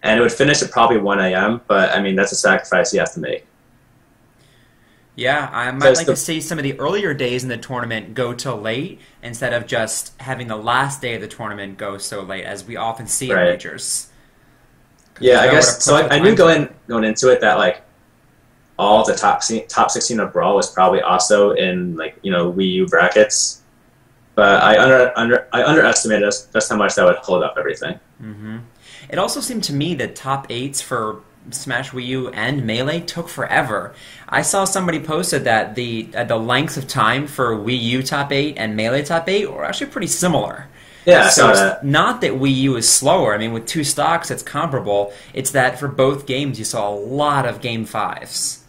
and it would finish at probably 1 a.m. But I mean that's a sacrifice you have to make. Yeah, I might like to see some of the earlier days in the tournament go till late instead of just having the last day of the tournament go so late, as we often see in majors. Yeah, I guess so. I knew going into it that like all the top 16 of Brawl was probably also in like Wii U brackets, but I underestimated just how much that would hold up everything. Mm-hmm. It also seemed to me that top 8s for Smash Wii U and Melee took forever. I saw somebody posted that the length of time for Wii U top 8 and Melee top 8 were actually pretty similar. Yeah, I so saw it's that. not that Wii U is slower. I mean, with 2 stocks, it's comparable. It's that for both games, you saw a lot of Game 5s.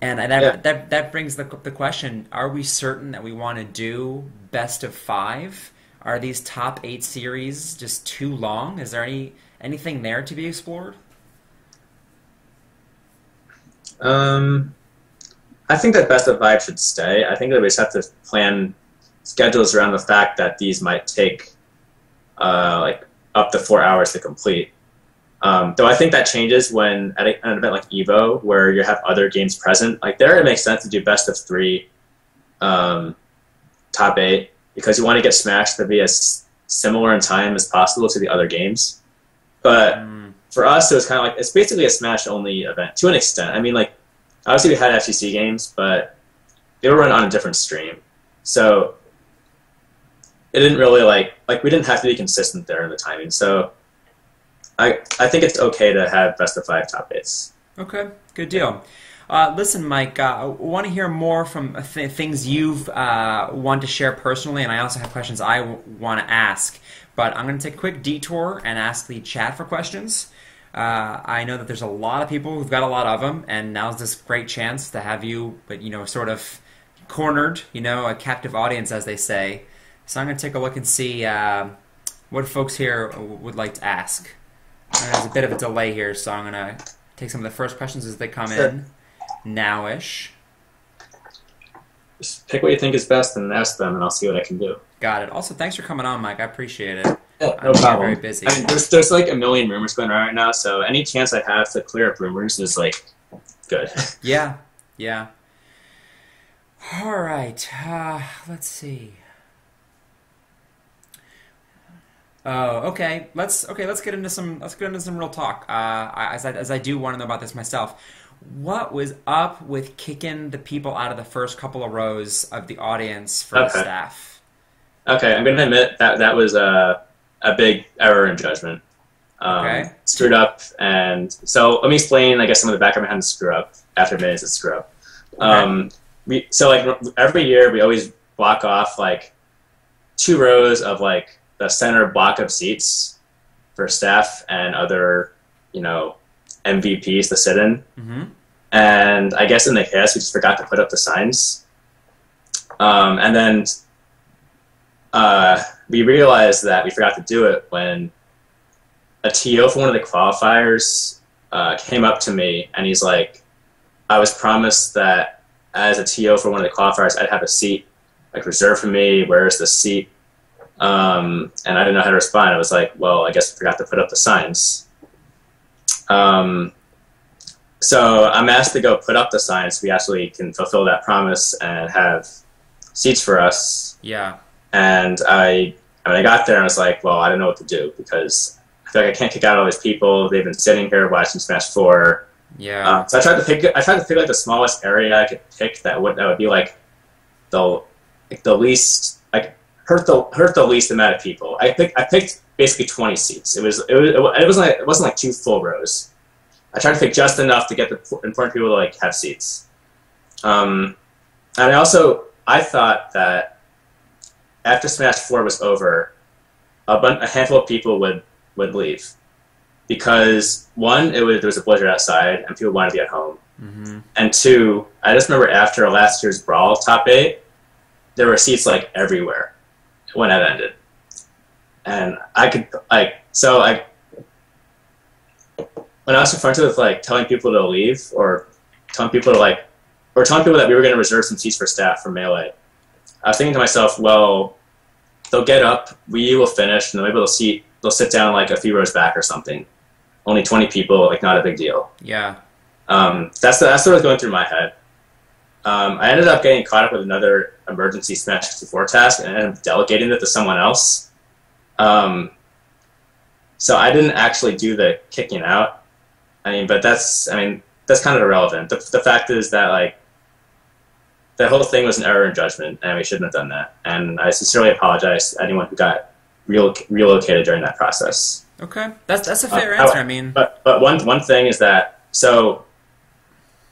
And that brings the question, are we certain that we want to do best of 5? Are these top 8 series just too long? Is there anything there to be explored? I think that best of 5 should stay. I think that we just have to plan schedules around the fact that these might take like up to 4 hours to complete. Though I think that changes when at an event like Evo, where you have other games present. Like there, it makes sense to do best of 3, top 8, because you want to get Smash to be as similar in time as possible to the other games. But for us, it was kind of like it's basically a Smash only event to an extent. I mean, like obviously we had FGC games, but they were run on a different stream, so it didn't really like we didn't have to be consistent there in the timing. So I think it's okay to have best of 5 top 8s. Okay, good deal. Listen, Mike, I want to hear more from things you've want to share personally, and I also have questions I want to ask. But I'm going to take a quick detour and ask the chat for questions. I know that there's a lot of people who've got a lot of them, and now's this great chance to have you, but sort of cornered, a captive audience, as they say. So I'm going to take a look and see what folks here would like to ask. There's a bit of a delay here, so I'm going to take some of the first questions as they come in now-ish. Just pick what you think is best and ask them, and I'll see what I can do. Got it. Also, thanks for coming on, Mike. I appreciate it. Yeah, no problem. Very busy. I mean, there's like a million rumors going on right now, so any chance I have to clear up rumors is like good. Yeah. All right. Let's see. Oh, okay. Let's get into some real talk. As I do want to know about this myself. What was up with kicking the people out of the first couple of rows of the audience for the staff? Okay, I'm going to admit that was a big error in judgment. Screwed up, and so let me explain. I guess some of the background behind the screw up after minutes of screw up. So every year we always block off like 2 rows of like the center block of seats for staff and other MVPs to sit in. Mm-hmm. And I guess in the chaos, we just forgot to put up the signs. And then we realized that we forgot to do it when a TO for one of the qualifiers came up to me, and he's like, I was promised that as a TO for one of the qualifiers, I'd have a seat like reserved for me. Where's the seat? And I didn't know how to respond. I was like, well, I guess I forgot to put up the signs. So I'm asked to go put up the signs so we actually can fulfill that promise and have seats for us. Yeah. And I got there and I was like, well, I don't know what to do because I feel like I can't kick out all these people. They've been sitting here watching Smash 4. Yeah. So I tried to pick like the smallest area I could pick that would be like the least like hurt the least amount of people. I picked basically 20 seats. It wasn't like 2 full rows. I tried to pick just enough to get the important people to like have seats. And I thought that after Smash 4 was over, a handful of people would leave because one, there was a blizzard outside and people wanted to be at home, and 2, I just remember after last year's Brawl top 8, there were seats like everywhere when that ended, and when I was confronted with like telling people to leave or telling people that we were going to reserve some seats for staff for Melee, I was thinking to myself, well, they'll get up, we will finish, and maybe they'll sit down like a few rows back or something. Only 20 people, like not a big deal. Yeah. That's what was going through my head. I ended up getting caught up with another emergency Smash 64 task and ended up delegating it to someone else. So I didn't actually do the kicking out. But that's that's kind of irrelevant. The fact is that like that whole thing was an error in judgment, and we shouldn't have done that. And I sincerely apologize to anyone who got relocated during that process. Okay, that's a fair answer. I mean, but one thing is that so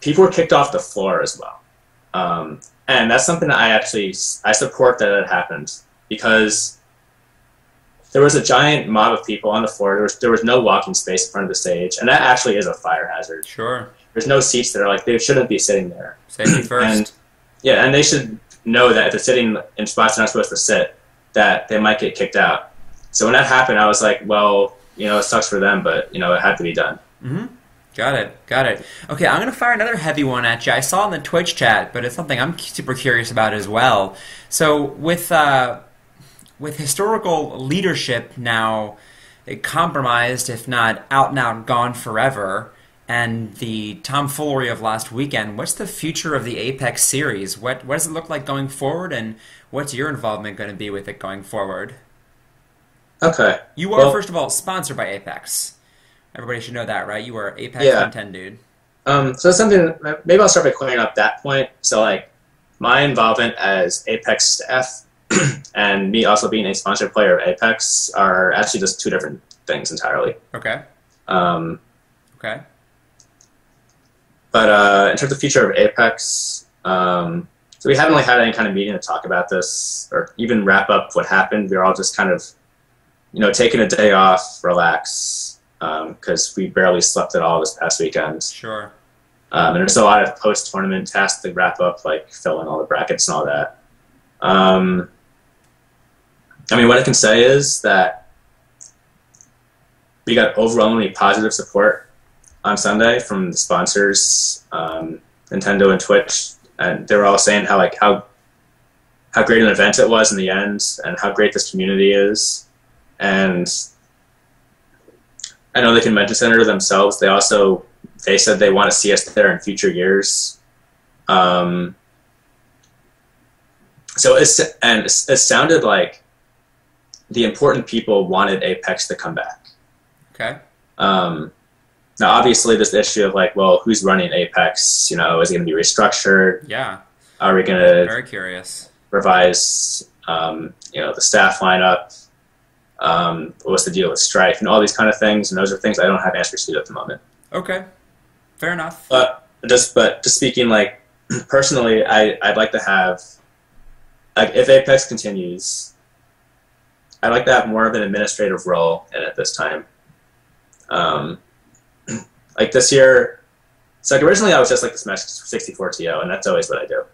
people were kicked off the floor as well, and that's something that I support that it happened because there was a giant mob of people on the floor. There was no walking space in front of the stage, and that actually is a fire hazard. Sure. There's no seats there. Like they shouldn't be sitting there. Safety first. And they should know that if they're sitting in spots they're not supposed to sit, that they might get kicked out. So when that happened, I was like, well, it sucks for them, but it had to be done. Mm-hmm. Got it. Okay, I'm going to fire another heavy one at you. I saw in the Twitch chat, but it's something I'm super curious about as well. So with historical leadership now compromised, if not out and out gone forever, and the tomfoolery of last weekend, what's the future of the Apex series? What does it look like going forward, and what's your involvement going to be with it going forward? Okay. You are, first of all, sponsored by Apex. Everybody should know that, right? You are Apex content dude. So something, maybe I'll start by clearing up that point. So, like, my involvement as Apex staff and me also being a sponsored player of Apex are actually just two different things entirely. Okay. Okay. But in terms of the future of Apex, so we haven't really had any kind of meeting to talk about this or even wrap up what happened. We were all just kind of, taking a day off, relax, because we barely slept at all this past weekend. Sure. And there's a lot of post-tournament tasks to wrap up, like fill in all the brackets and all that. What I can say is that we got overwhelmingly positive support on Sunday from the sponsors, Nintendo and Twitch, and they were all saying how great an event it was in the end, and how great this community is. And I know the convention center themselves, they said they want to see us there in future years. So it sounded like the important people wanted Apex to come back. Okay. Now, obviously, this issue of who's running Apex? Is it going to be restructured? Yeah. Are we going to very curious revise, the staff lineup? What's the deal with Strife? And all these kind of things. And those are things I don't have answers to at the moment. Okay. Fair enough. But just speaking, personally, I'd like to have, if Apex continues, I'd like to have more of an administrative role in it this time. This year, originally I was just the Smash 64 TO, and that's always what I do.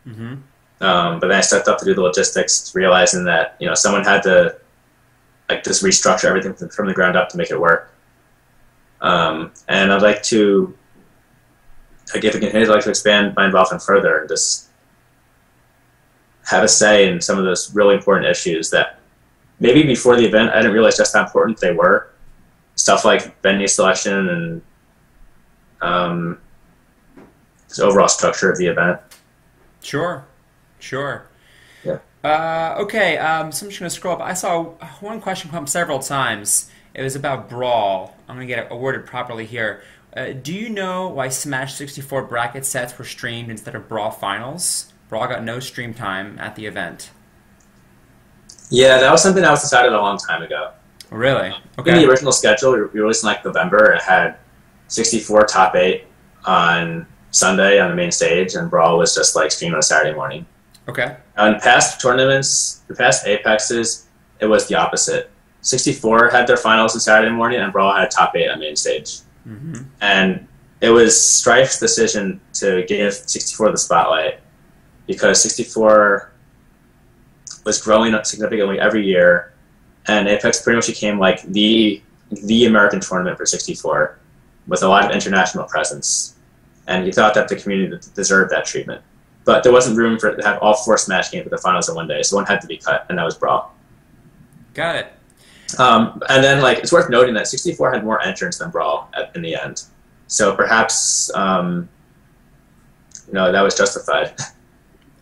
Mm-hmm. But then I stepped up to do the logistics, realizing that someone had to just restructure everything from the ground up to make it work. And I'd like to, if it continues, I'd like to expand my involvement further and just have a say in some of those really important issues that maybe before the event I didn't realize just how important they were. Stuff like venue selection and the overall structure of the event. Sure. Yeah. Okay, so I'm just going to scroll up. I saw one question come up several times. It was about Brawl. I'm going to get it worded properly here. Do you know why Smash 64 bracket sets were streamed instead of Brawl finals? Brawl got no stream time at the event. Yeah, that was something that was decided a long time ago. Really? Okay. In the original schedule, we released in November. It had 64 top 8 on Sunday on the main stage, and Brawl was just streamed on a Saturday morning. Okay. In past tournaments, the past Apexes, it was the opposite. 64 had their finals on Saturday morning, and Brawl had top 8 on main stage. Mm-hmm. And it was Strife's decision to give 64 the spotlight because 64 was growing up significantly every year, and Apex pretty much became the American tournament for 64 with a lot of international presence. And he thought that the community deserved that treatment. But there wasn't room for it to have all 4 Smash games with the finals in one day, so one had to be cut, and that was Brawl. Got it. And then, it's worth noting that 64 had more entrants than Brawl in the end. So perhaps, that was justified.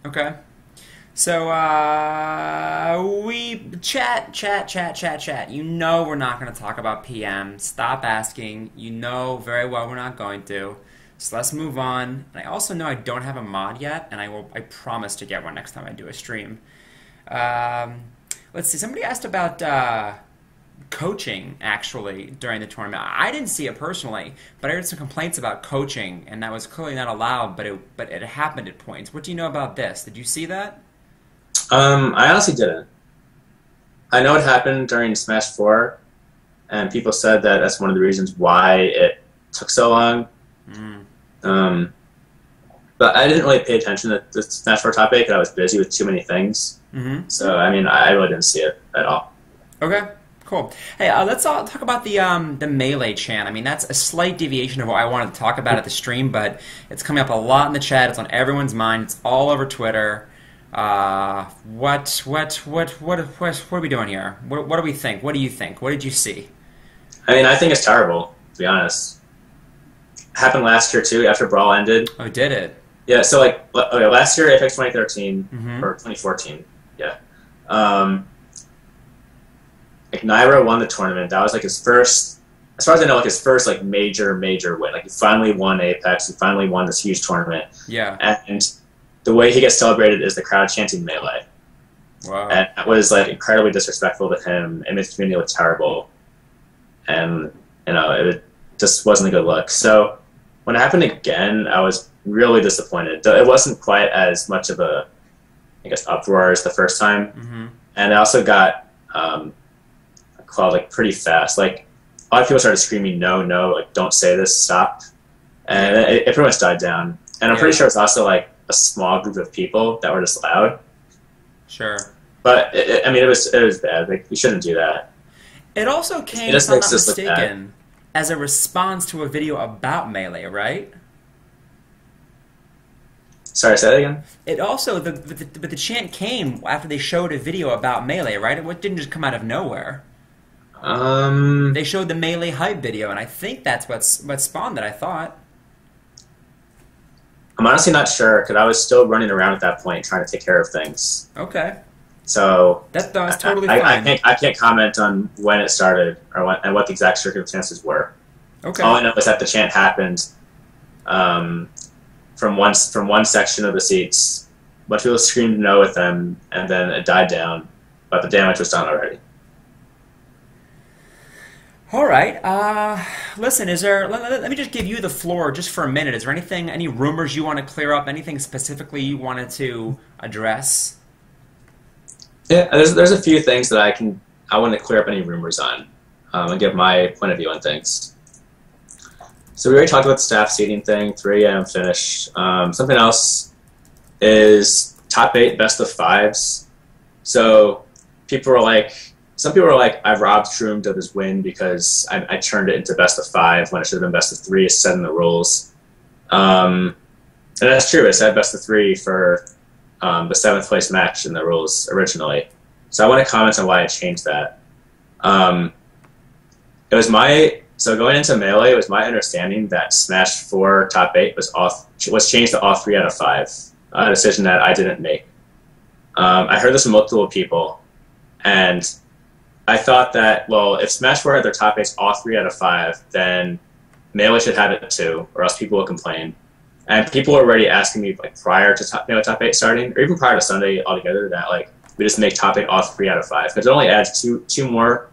Okay. So, we chat. You know we're not going to talk about PM. Stop asking. You know very well we're not going to. So let's move on. And I also know I don't have a mod yet, and I promise to get one next time I do a stream. Let's see. Somebody asked about coaching actually during the tournament. I didn't see it personally, but I heard some complaints about coaching, and that was clearly not allowed. But it happened at points. What do you know about this? Did you see that? I honestly didn't. I know it happened during Smash 4, and people said that that's one of the reasons why it took so long. But I didn't really pay attention to the Smash 4 top 8 because I was busy with too many things. So, I mean, I really didn't see it at all. Okay, cool. Hey, let's all talk about the Melee chant. I mean, that's a slight deviation of what I wanted to talk about at the stream, but it's coming up a lot in the chat. It's on everyone's mind. It's all over Twitter. What are we doing here? What do we think? What do you think? What did you see? I mean, I think it's terrible, to be honest. It happened last year, too, after Brawl ended. Oh, did it? Yeah, so, like, okay, last year, Apex 2013, or 2014, yeah. Like, Naira won the tournament. That was, like, his first, as far as I know, like, his first, like, major win. Like, he finally won Apex. He finally won this huge tournament. Yeah. And the way he gets celebrated is the crowd chanting Melee. Wow. And that was, like, incredibly disrespectful to him. And his community looked terrible. And, you know, it just wasn't a good look. So when it happened again, I was really disappointed. It wasn't quite as much of a, I guess, uproar as the first time. And it also got called, like, pretty fast. Like, a lot of people started screaming, no, like, don't say this, stop. And it pretty much died down. And I'm pretty sure it's also, like, a small group of people that were just loud. Sure. But, I mean, it was bad. Like, you shouldn't do that. It also came, if I'm not mistaken, as a response to a video about Melee, right? Sorry, say that again? It also, but the chant came after they showed a video about Melee, right? It didn't just come out of nowhere. They showed the Melee hype video, and I think that's what spawned it, I thought. I'm honestly not sure, because I was still running around at that point trying to take care of things. Okay. So that's totally fine. I can't comment on when it started and what the exact circumstances were. Okay. All I know is that the chant happened from one section of the seats. A bunch of people screamed no with them, and then it died down, but the damage was done already. All right. Listen, let me just give you the floor just for a minute. Is there any rumors you want to clear up? Anything specifically you wanted to address? Yeah, there's a few things that I want to clear up any rumors on and give my point of view on things. So we already talked about the staff seating thing, 3 a.m. finish. Something else is top 8 best of 5s. So some people were like, I've robbed Shroomed of his win because I turned it into best of 5 when it should have been best of 3, as said in the rules. And that's true. It said best of 3 for the 7th place match in the rules originally. So I want to comment on why I changed that. So going into Melee, it was my understanding that Smash 4 top 8 was changed to all 3 out of 5. A decision that I didn't make. I heard this from multiple people, and I thought that, well, if Smash 4 had their top 8s all 3 out of 5, then Melee should have it too, or else people will complain. And people were already asking me, like, prior to Melee top 8 starting, or even prior to Sunday altogether, that, like, we just make top 8 all 3 out of 5. Because it only adds two more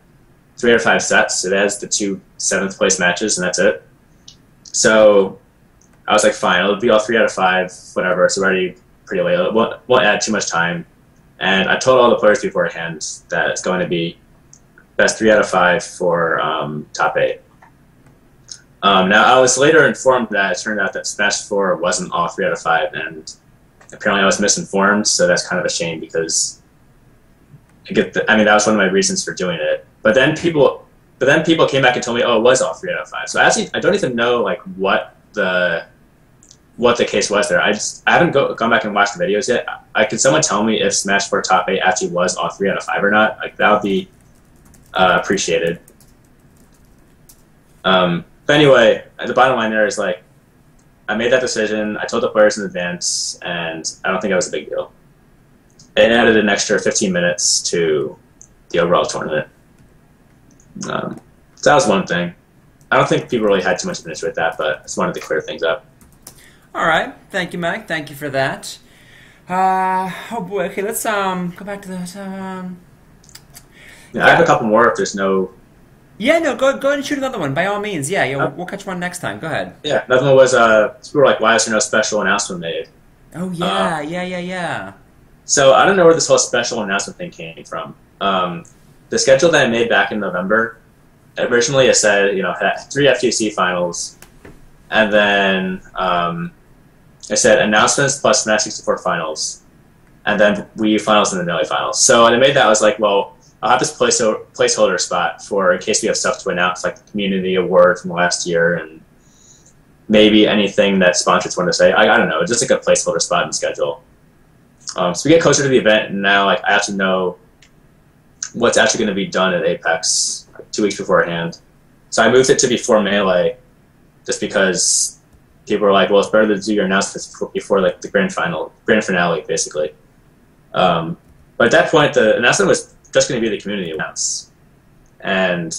3 out of 5 sets. It adds the 2 7th place matches, and that's it. So I was like, fine, it'll be all 3 out of 5, whatever. It's already pretty late. It won't add too much time. And I told all the players beforehand that it's going to be best 3 out of 5 for top 8. Now, I was later informed that it turned out that Smash 4 wasn't all 3 out of 5, and apparently I was misinformed, so that's kind of a shame because that was one of my reasons for doing it. But then people came back and told me, oh, it was all 3 out of 5. So actually, I don't even know, like, what the case was there. I haven't gone back and watched the videos yet. Could someone tell me if Smash 4 top 8 actually was all 3 out of 5 or not? Like, that would be appreciated. But anyway, the bottom line there is, like, I made that decision. I told the players in advance, and I don't think that was a big deal. It added an extra 15 minutes to the overall tournament. So that was one thing. I don't think people really had too much of an issue with that, but I just wanted to clear things up. All right. Thank you, Mike. Thank you for that. Oh boy. Okay, let's go back to this. Yeah, I have a couple more if there's no. Yeah, no, go ahead and shoot another one by all means. Yeah, yeah, we'll catch one next time. Go ahead. Yeah, another one was people were like, why is there no special announcement made? Oh yeah, yeah. So I don't know where this whole special announcement thing came from. The schedule that I made back in November, originally it said, had 3 FTC finals, and then it said announcements plus Smash 64 finals, and then Wii U finals and the Melee finals. So when I made that, I was like, well, I'll have this placeholder spot for in case we have stuff to announce, like the community award from last year, and maybe anything that sponsors want to say. I don't know, just like a placeholder spot in the schedule. So we get closer to the event, and now I actually know what's actually going to be done at Apex 2 weeks beforehand. So I moved it to before Melee, just because people were like, well, it's better to do your announcements before like the grand finale, basically. But at that point, the announcement was just going to be the community announce, and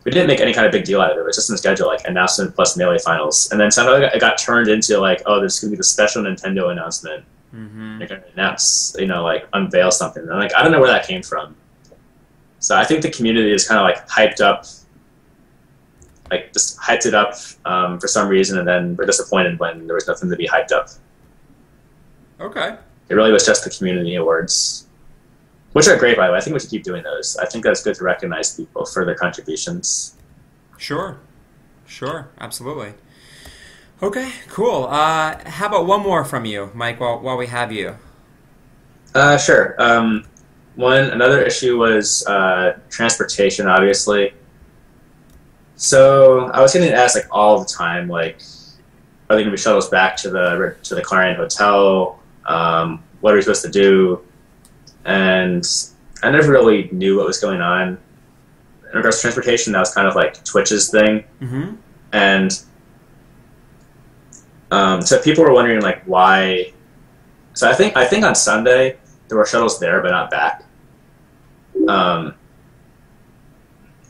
we didn't make any kind of big deal out of it. It was just in the schedule, like announcement plus Melee finals, and then somehow it got turned into like, oh, there's going to be the special Nintendo announcement. Mm-hmm. They're going to announce, like unveil something. And like, I don't know where that came from. So I think the community is kind of like hyped up, like just hyped it up for some reason, and then we're disappointed when there was nothing to be hyped up. Okay. It really was just the community awards, which are great, by the way. I think we should keep doing those. I think that's good to recognize people for their contributions. Sure, absolutely. Okay, cool. How about one more from you, Mike, while we have you? Sure. Another issue was transportation, obviously. So I was getting asked like all the time, like, are there going to be shuttles back to the Clarion Hotel? What are we supposed to do? And I never really knew what was going on. In regards to transportation, that was kind of like Twitch's thing. Mm-hmm. And so people were wondering like why. So I think on Sunday there were shuttles there but not back. And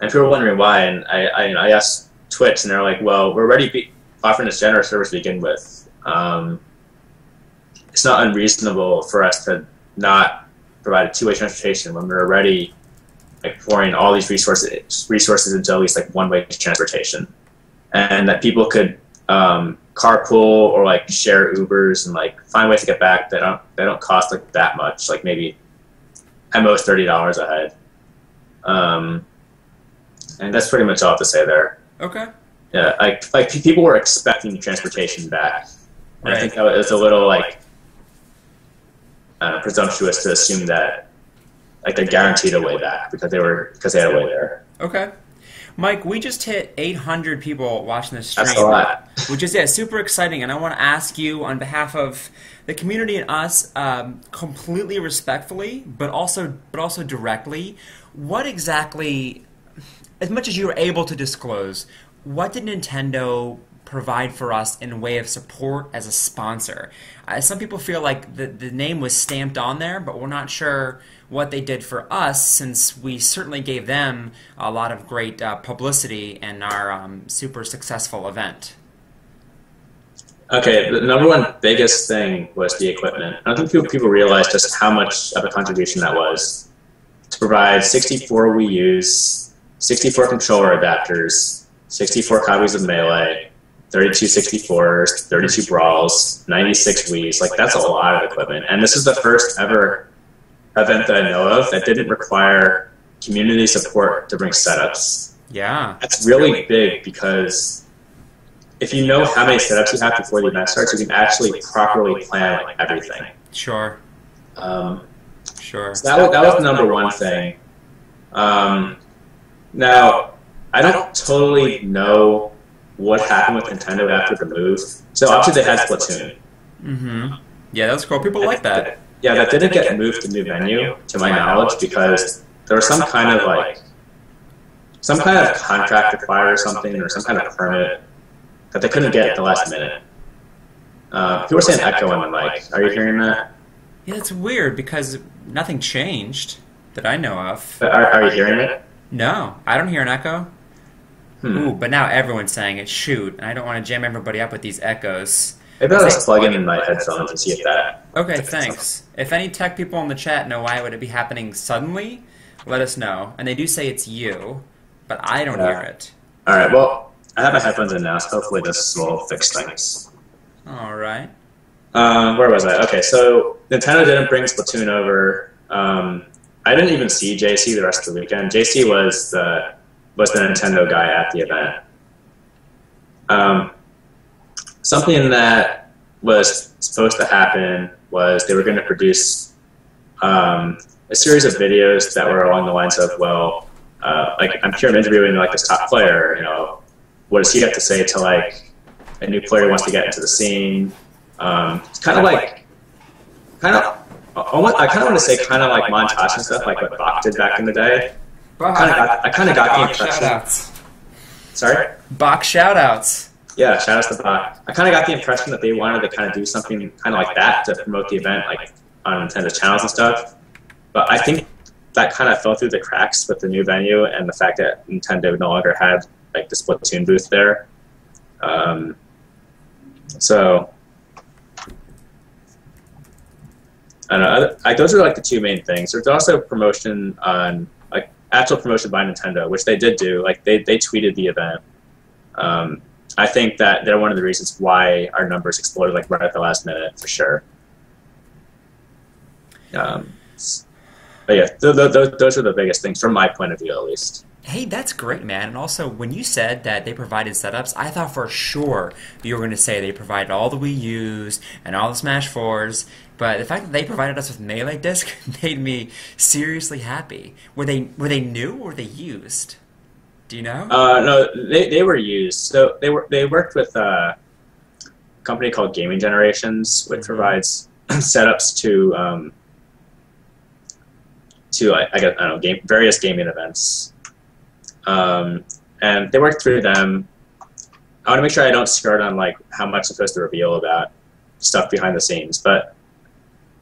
people were wondering why, and I asked Twitch, and they're like, well, we're already offering this generous service to begin with. It's not unreasonable for us to not provide a two-way transportation when we're already like pouring all these resources into at least like one-way transportation, and that people could carpool or like share Ubers and like find ways to get back that don't cost like that much, like maybe at most $30 a head. And that's pretty much all I have to say there. Okay. Yeah, like people were expecting transportation back, and Right. I think that was a little like presumptuous to assume that like they're guaranteed a way back because they had a way there. Okay. Mike, we just hit 800 people watching this stream. That's a lot. Which is super exciting, and I want to ask you on behalf of the community and us, completely respectfully, but also directly, what exactly, as much as you were able to disclose, what did Nintendo provide for us in way of support as a sponsor? Some people feel like the name was stamped on there, but we're not sure what they did for us, since we certainly gave them a lot of great publicity in our super successful event. Okay, the number one biggest thing was the equipment. I don't think people realize just how much of a contribution that was to provide 64 Wii U's, 64 controller adapters, 64 copies of Melee, 32 64s, 32 Brawls, 96 Wii's. Like, that's a lot of equipment. And this is the first ever event that I know of that didn't require community support to bring setups. Yeah. That's really big, because if you know how many setups you have before the event starts, you can actually properly plan like everything. Sure. Sure. So that was the number one thing. Now, I don't totally know what happened with Nintendo after the move. So obviously they had Splatoon. Mm-hmm. Yeah, that's cool. People like that. Yeah, that didn't get moved to new venue, to my knowledge, because there was some kind of contract required or something, or some kind of permit that they couldn't get at the last minute. People were saying echo on the mic. Are you hearing that? Yeah, it's weird because nothing changed that I know of. Are you hearing it? No, I don't hear an echo. Ooh, but now everyone's saying it. Shoot, and I don't want to jam everybody up with these echoes. Maybe I'll just plug in my headphones and see if that. Okay, thanks. If any tech people in the chat know why would it be happening suddenly, let us know. And they do say it's you, but I don't hear it. All right. Well, I have my headphones in now, so hopefully this will fix things. All right. Where was I? Okay, so Nintendo didn't bring Splatoon over. I didn't even see JC the rest of the weekend. JC was the Nintendo guy at the event. Something that was supposed to happen was they were going to produce a series of videos that were along the lines of, well, like I'm here interviewing like this top player. You know, what does he have to say to like a new player who wants to get into the scene? It's kind of like, I kind of want to say kind of like montage and stuff, like what Bach did back in the day. I kind of got the impression. Shoutouts. Sorry? Bach shoutouts. Yeah, shoutouts to Bach. I kind of got the impression that they wanted to kind of do something kind of like that to promote the event, like on Nintendo's channels and stuff. But I think that kind of fell through the cracks with the new venue and the fact that Nintendo no longer had like the Splatoon booth there. So I don't know. Like, those are like the two main things. There's also promotion on like actual promotion by Nintendo, which they did do. Like they tweeted the event. I think that they're one of the reasons why our numbers exploded like right at the last minute for sure. But yeah, those are the biggest things from my point of view, at least. Hey, that's great, man. And also, when you said that they provided setups, I thought for sure you were going to say they provided all the Wii U's and all the Smash 4s. But the fact that they provided us with Melee Disc made me seriously happy. Were they new or were they used? Do you know? No, they were used. So they worked with a company called Gaming Generations, which provides setups to I don't know, various gaming events. And they worked through them. I want to make sure I don't skirt on like how much I'm supposed to reveal about stuff behind the scenes, but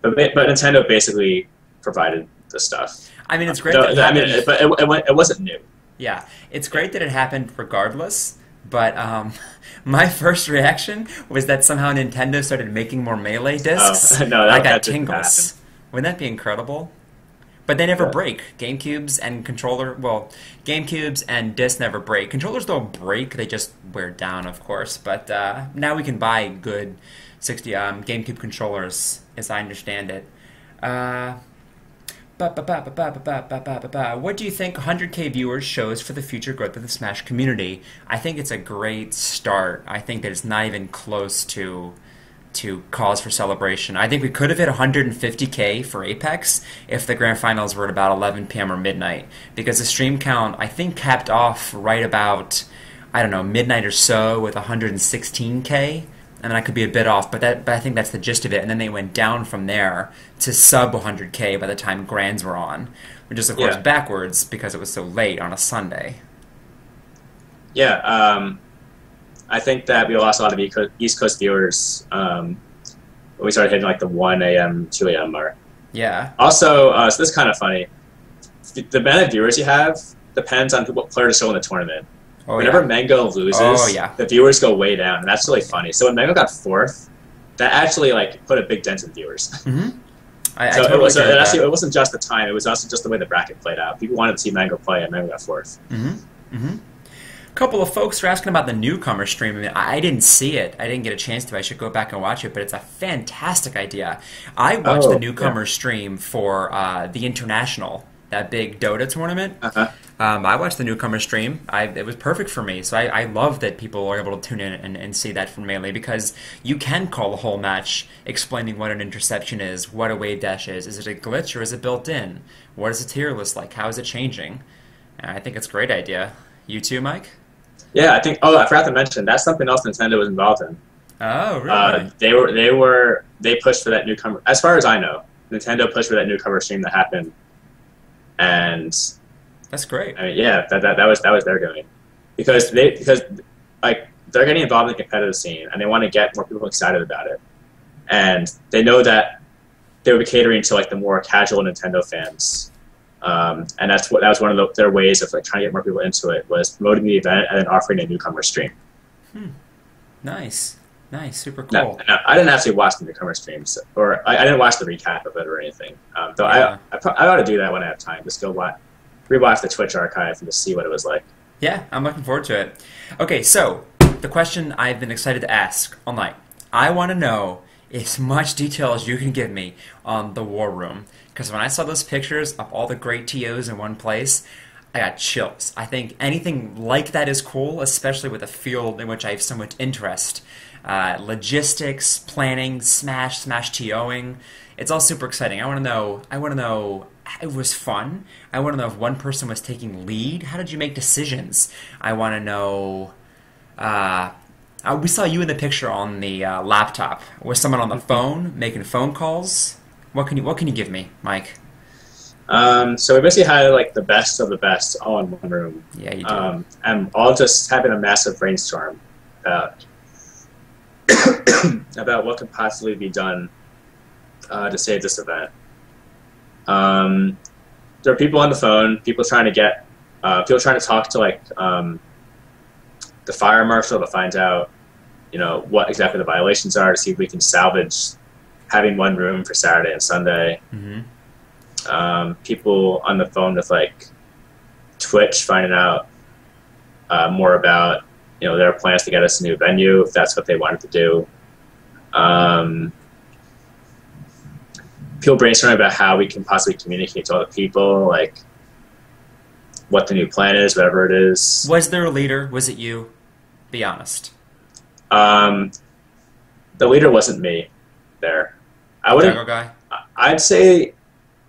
Nintendo basically provided the stuff. I mean, it's great. But it wasn't new. Yeah, it's great that it happened regardless. But my first reaction was that somehow Nintendo started making more Melee discs. Oh, no, I got tingles. Wouldn't that be incredible? But they never break. GameCubes and GameCubes and discs never break. Controllers don't break; they just wear down, of course. But now we can buy good 60 GameCube controllers, as I understand it. What do you think 100K viewers shows for the future growth of the Smash community? I think it's a great start. I think that it's not even close to cause for celebration. I think we could have hit 150K for Apex if the grand finals were at about 11 p.m. or midnight, because the stream count, I think, capped off right about, I don't know, midnight or so with 116K. And then I could be a bit off, but I think that's the gist of it. And then they went down from there to sub 100K by the time Grands were on, which is, of course, backwards because it was so late on a Sunday. Yeah, I think that we lost a lot of East Coast viewers when we started hitting like the 1 a.m., 2 a.m. mark. Yeah. Also, so this is kind of funny. The amount of viewers you have depends on what player to show in the tournament. Whenever Mango loses, the viewers go way down, and that's really funny. So when Mango got 4th, that actually like put a big dent in viewers. Mm-hmm. It wasn't just the time; it was also just the way the bracket played out. People wanted to see Mango play, and Mango got 4th. Mm-hmm. Mm-hmm. A couple of folks are asking about the newcomer stream. I mean, I didn't see it. I didn't get a chance to. I should go back and watch it, but it's a fantastic idea. I watched the newcomer stream for the International, that big Dota tournament. I watched the newcomer stream. It was perfect for me. So I love that people are able to tune in and see that from Melee, because you can call a whole match explaining what an interception is, what a wave dash is. Is it a glitch or is it built in? What is a tier list like? How is it changing? I think it's a great idea. You too, Mike? Yeah, I think. Oh, I forgot to mention that's something else Nintendo was involved in. Oh, really? They pushed for that newcomer. As far as I know, Nintendo pushed for that newcomer stream that happened, and that's great. I mean, yeah, that was their doing, because like they're getting involved in the competitive scene and they want to get more people excited about it, and they know that they would be catering to like the more casual Nintendo fans, And that was one of their ways of like trying to get more people into it, was promoting the event and then offering a newcomer stream. Nice, nice, super No, cool. no, I didn't actually watch the newcomer streams, or I didn't watch the recap of it or anything. Though Yeah. I ought to do that when I have time. Just go rewatch the Twitch archive and just see what it was like. Yeah, I'm looking forward to it. Okay, so the question I've been excited to ask all night. I want to know as much detail as you can give me on the War Room. Because when I saw those pictures of all the great TOs in one place, I got chills. I think anything like that is cool, especially with a field in which I have so much interest. Logistics, planning, smash TOing. It's all super exciting. I want to know. It was fun. I want to know if one person was taking lead. How did you make decisions? I want to know. We saw you in the picture on the laptop. Was someone on the phone making phone calls? What can you give me, Mike? So we basically had like the best of the best all in one room. Yeah, you do. And all just having a massive brainstorm about about what could possibly be done to save this event. There are people on the phone, people trying to talk to like the fire marshal to find out, what exactly the violations are, to see if we can salvage having one room for Saturday and Sunday. People on the phone with like Twitch, finding out more about their plans to get us a new venue if that's what they wanted to do. People brainstorming about how we can possibly communicate to other people, like what the new plan is, whatever it is. Was there a leader? Was it you? Be honest. The leader wasn't me there. I wouldn't. Jungle guy? I'd say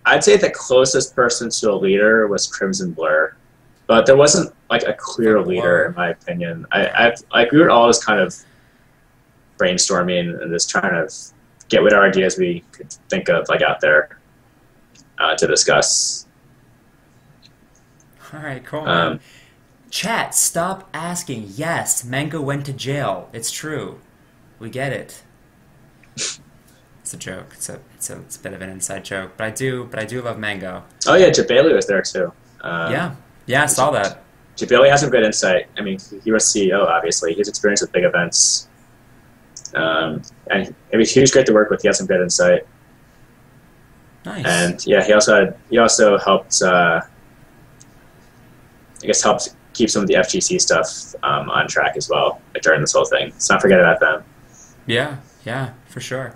the closest person to a leader was Crimson Blur, but there wasn't like a clear leader in my opinion. We were all just kind of brainstorming and just trying to get whatever ideas we could think of like out there to discuss. All right, cool. Man. Chat, stop asking. Yes, Mango went to jail. It's true. We get it. It's a joke. It's a bit of an inside joke, but I do love Mango. Oh yeah, Jabali was there too. Yeah, I saw that. Jabali has some good insight. I mean, he was CEO, obviously. He's experienced with big events, and he was great to work with. He has some good insight. Nice. And yeah, he also helped. Helped keep some of the FGC stuff on track as well during this whole thing. Let's not forget about them. Yeah, for sure.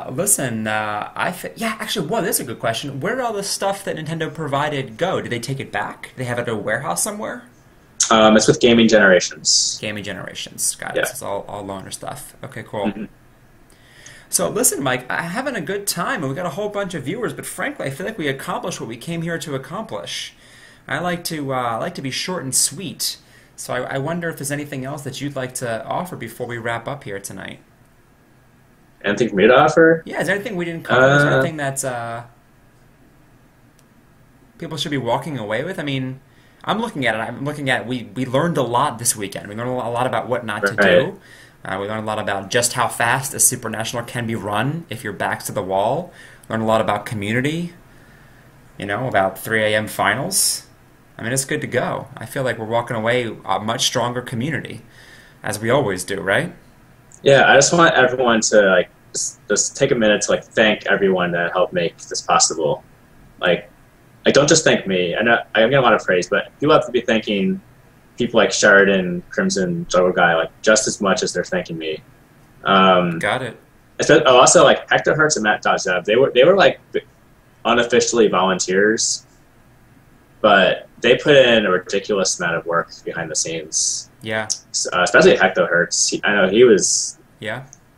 Listen, actually, that's a good question. Where did all the stuff that Nintendo provided go? Did they take it back? Did they have it at a warehouse somewhere? It's with Gaming Generations. Gaming Generations, got it. Yeah. So it's all loaner stuff. Okay, cool. So listen, Mike, I'm having a good time, and we got a whole bunch of viewers. But frankly, I feel like we accomplished what we came here to accomplish. I like to be short and sweet. So I wonder if there's anything else that you'd like to offer before we wrap up here tonight. Anything for me to offer? Yeah, is there anything we didn't cover? Is there anything that's people should be walking away with? I mean, I'm looking at we learned a lot this weekend. We learned a lot about what not to do. We learned a lot about just how fast a Super National can be run if your back's to the wall. Learned a lot about community, about 3 a.m. finals. I mean, it's good to go. I feel like we're walking away a much stronger community, as we always do, right? Yeah, I just want everyone to just take a minute to thank everyone that helped make this possible. Like don't just thank me. I know I'm getting a lot of praise, but you have to be thanking people like Sheridan, Crimson, Juggle Guy, just as much as they're thanking me. Got it. Also, Hector Hertz and Matt Dodzev, they were unofficially volunteers, but they put in a ridiculous amount of work behind the scenes. Yeah. Especially Hector Hertz. I know he was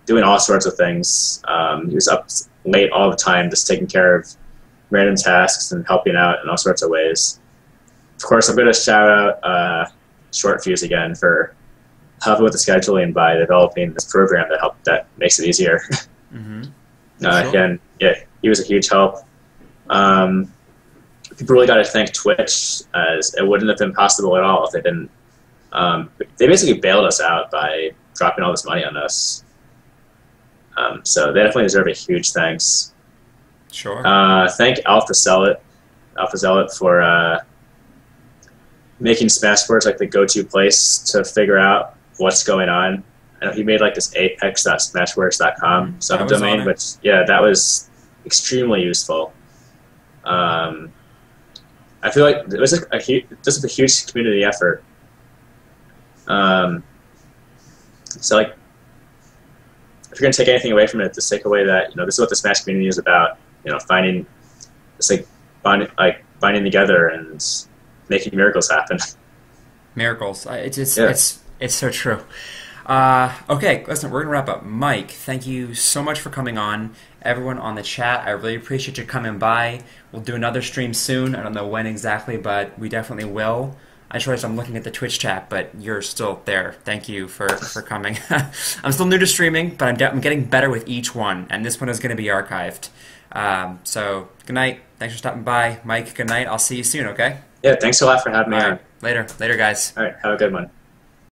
doing all sorts of things. He was up late all the time, just taking care of random tasks and helping out in all sorts of ways. Of course, I'm going to shout out Short Fuse again for helping with the scheduling by developing this program that makes it easier. Sure. Again, yeah, he was a huge help. People really got to thank Twitch, as it wouldn't have been possible at all if they didn't. They basically bailed us out by dropping all this money on us. So they definitely deserve a huge thanks. Sure. Thank Alpha Zealot for making Smashwords like the go-to place to figure out what's going on. I know he made like this apex.smashwords.com I was on subdomain, it. which yeah, that was extremely useful. I feel like this is a huge community effort. So like, if you're gonna take anything away from it, just take away that this is what the Smash community is about. Finding it's like binding together and making miracles happen. Miracles. Yeah. It's so true. Okay, listen, we're gonna wrap up. Mike, thank you so much for coming on. Everyone on the chat, I really appreciate you coming by. We'll do another stream soon. I don't know when exactly, but we definitely will. I just realized I'm looking at the Twitch chat, but you're still there. Thank you for coming. I'm still new to streaming, but I'm getting better with each one, and this one is going to be archived. So, good night. Thanks for stopping by. Mike, good night. I'll see you soon, okay? Yeah, thanks a lot for having me All on. right. Later. Later, guys. All right, have a good one.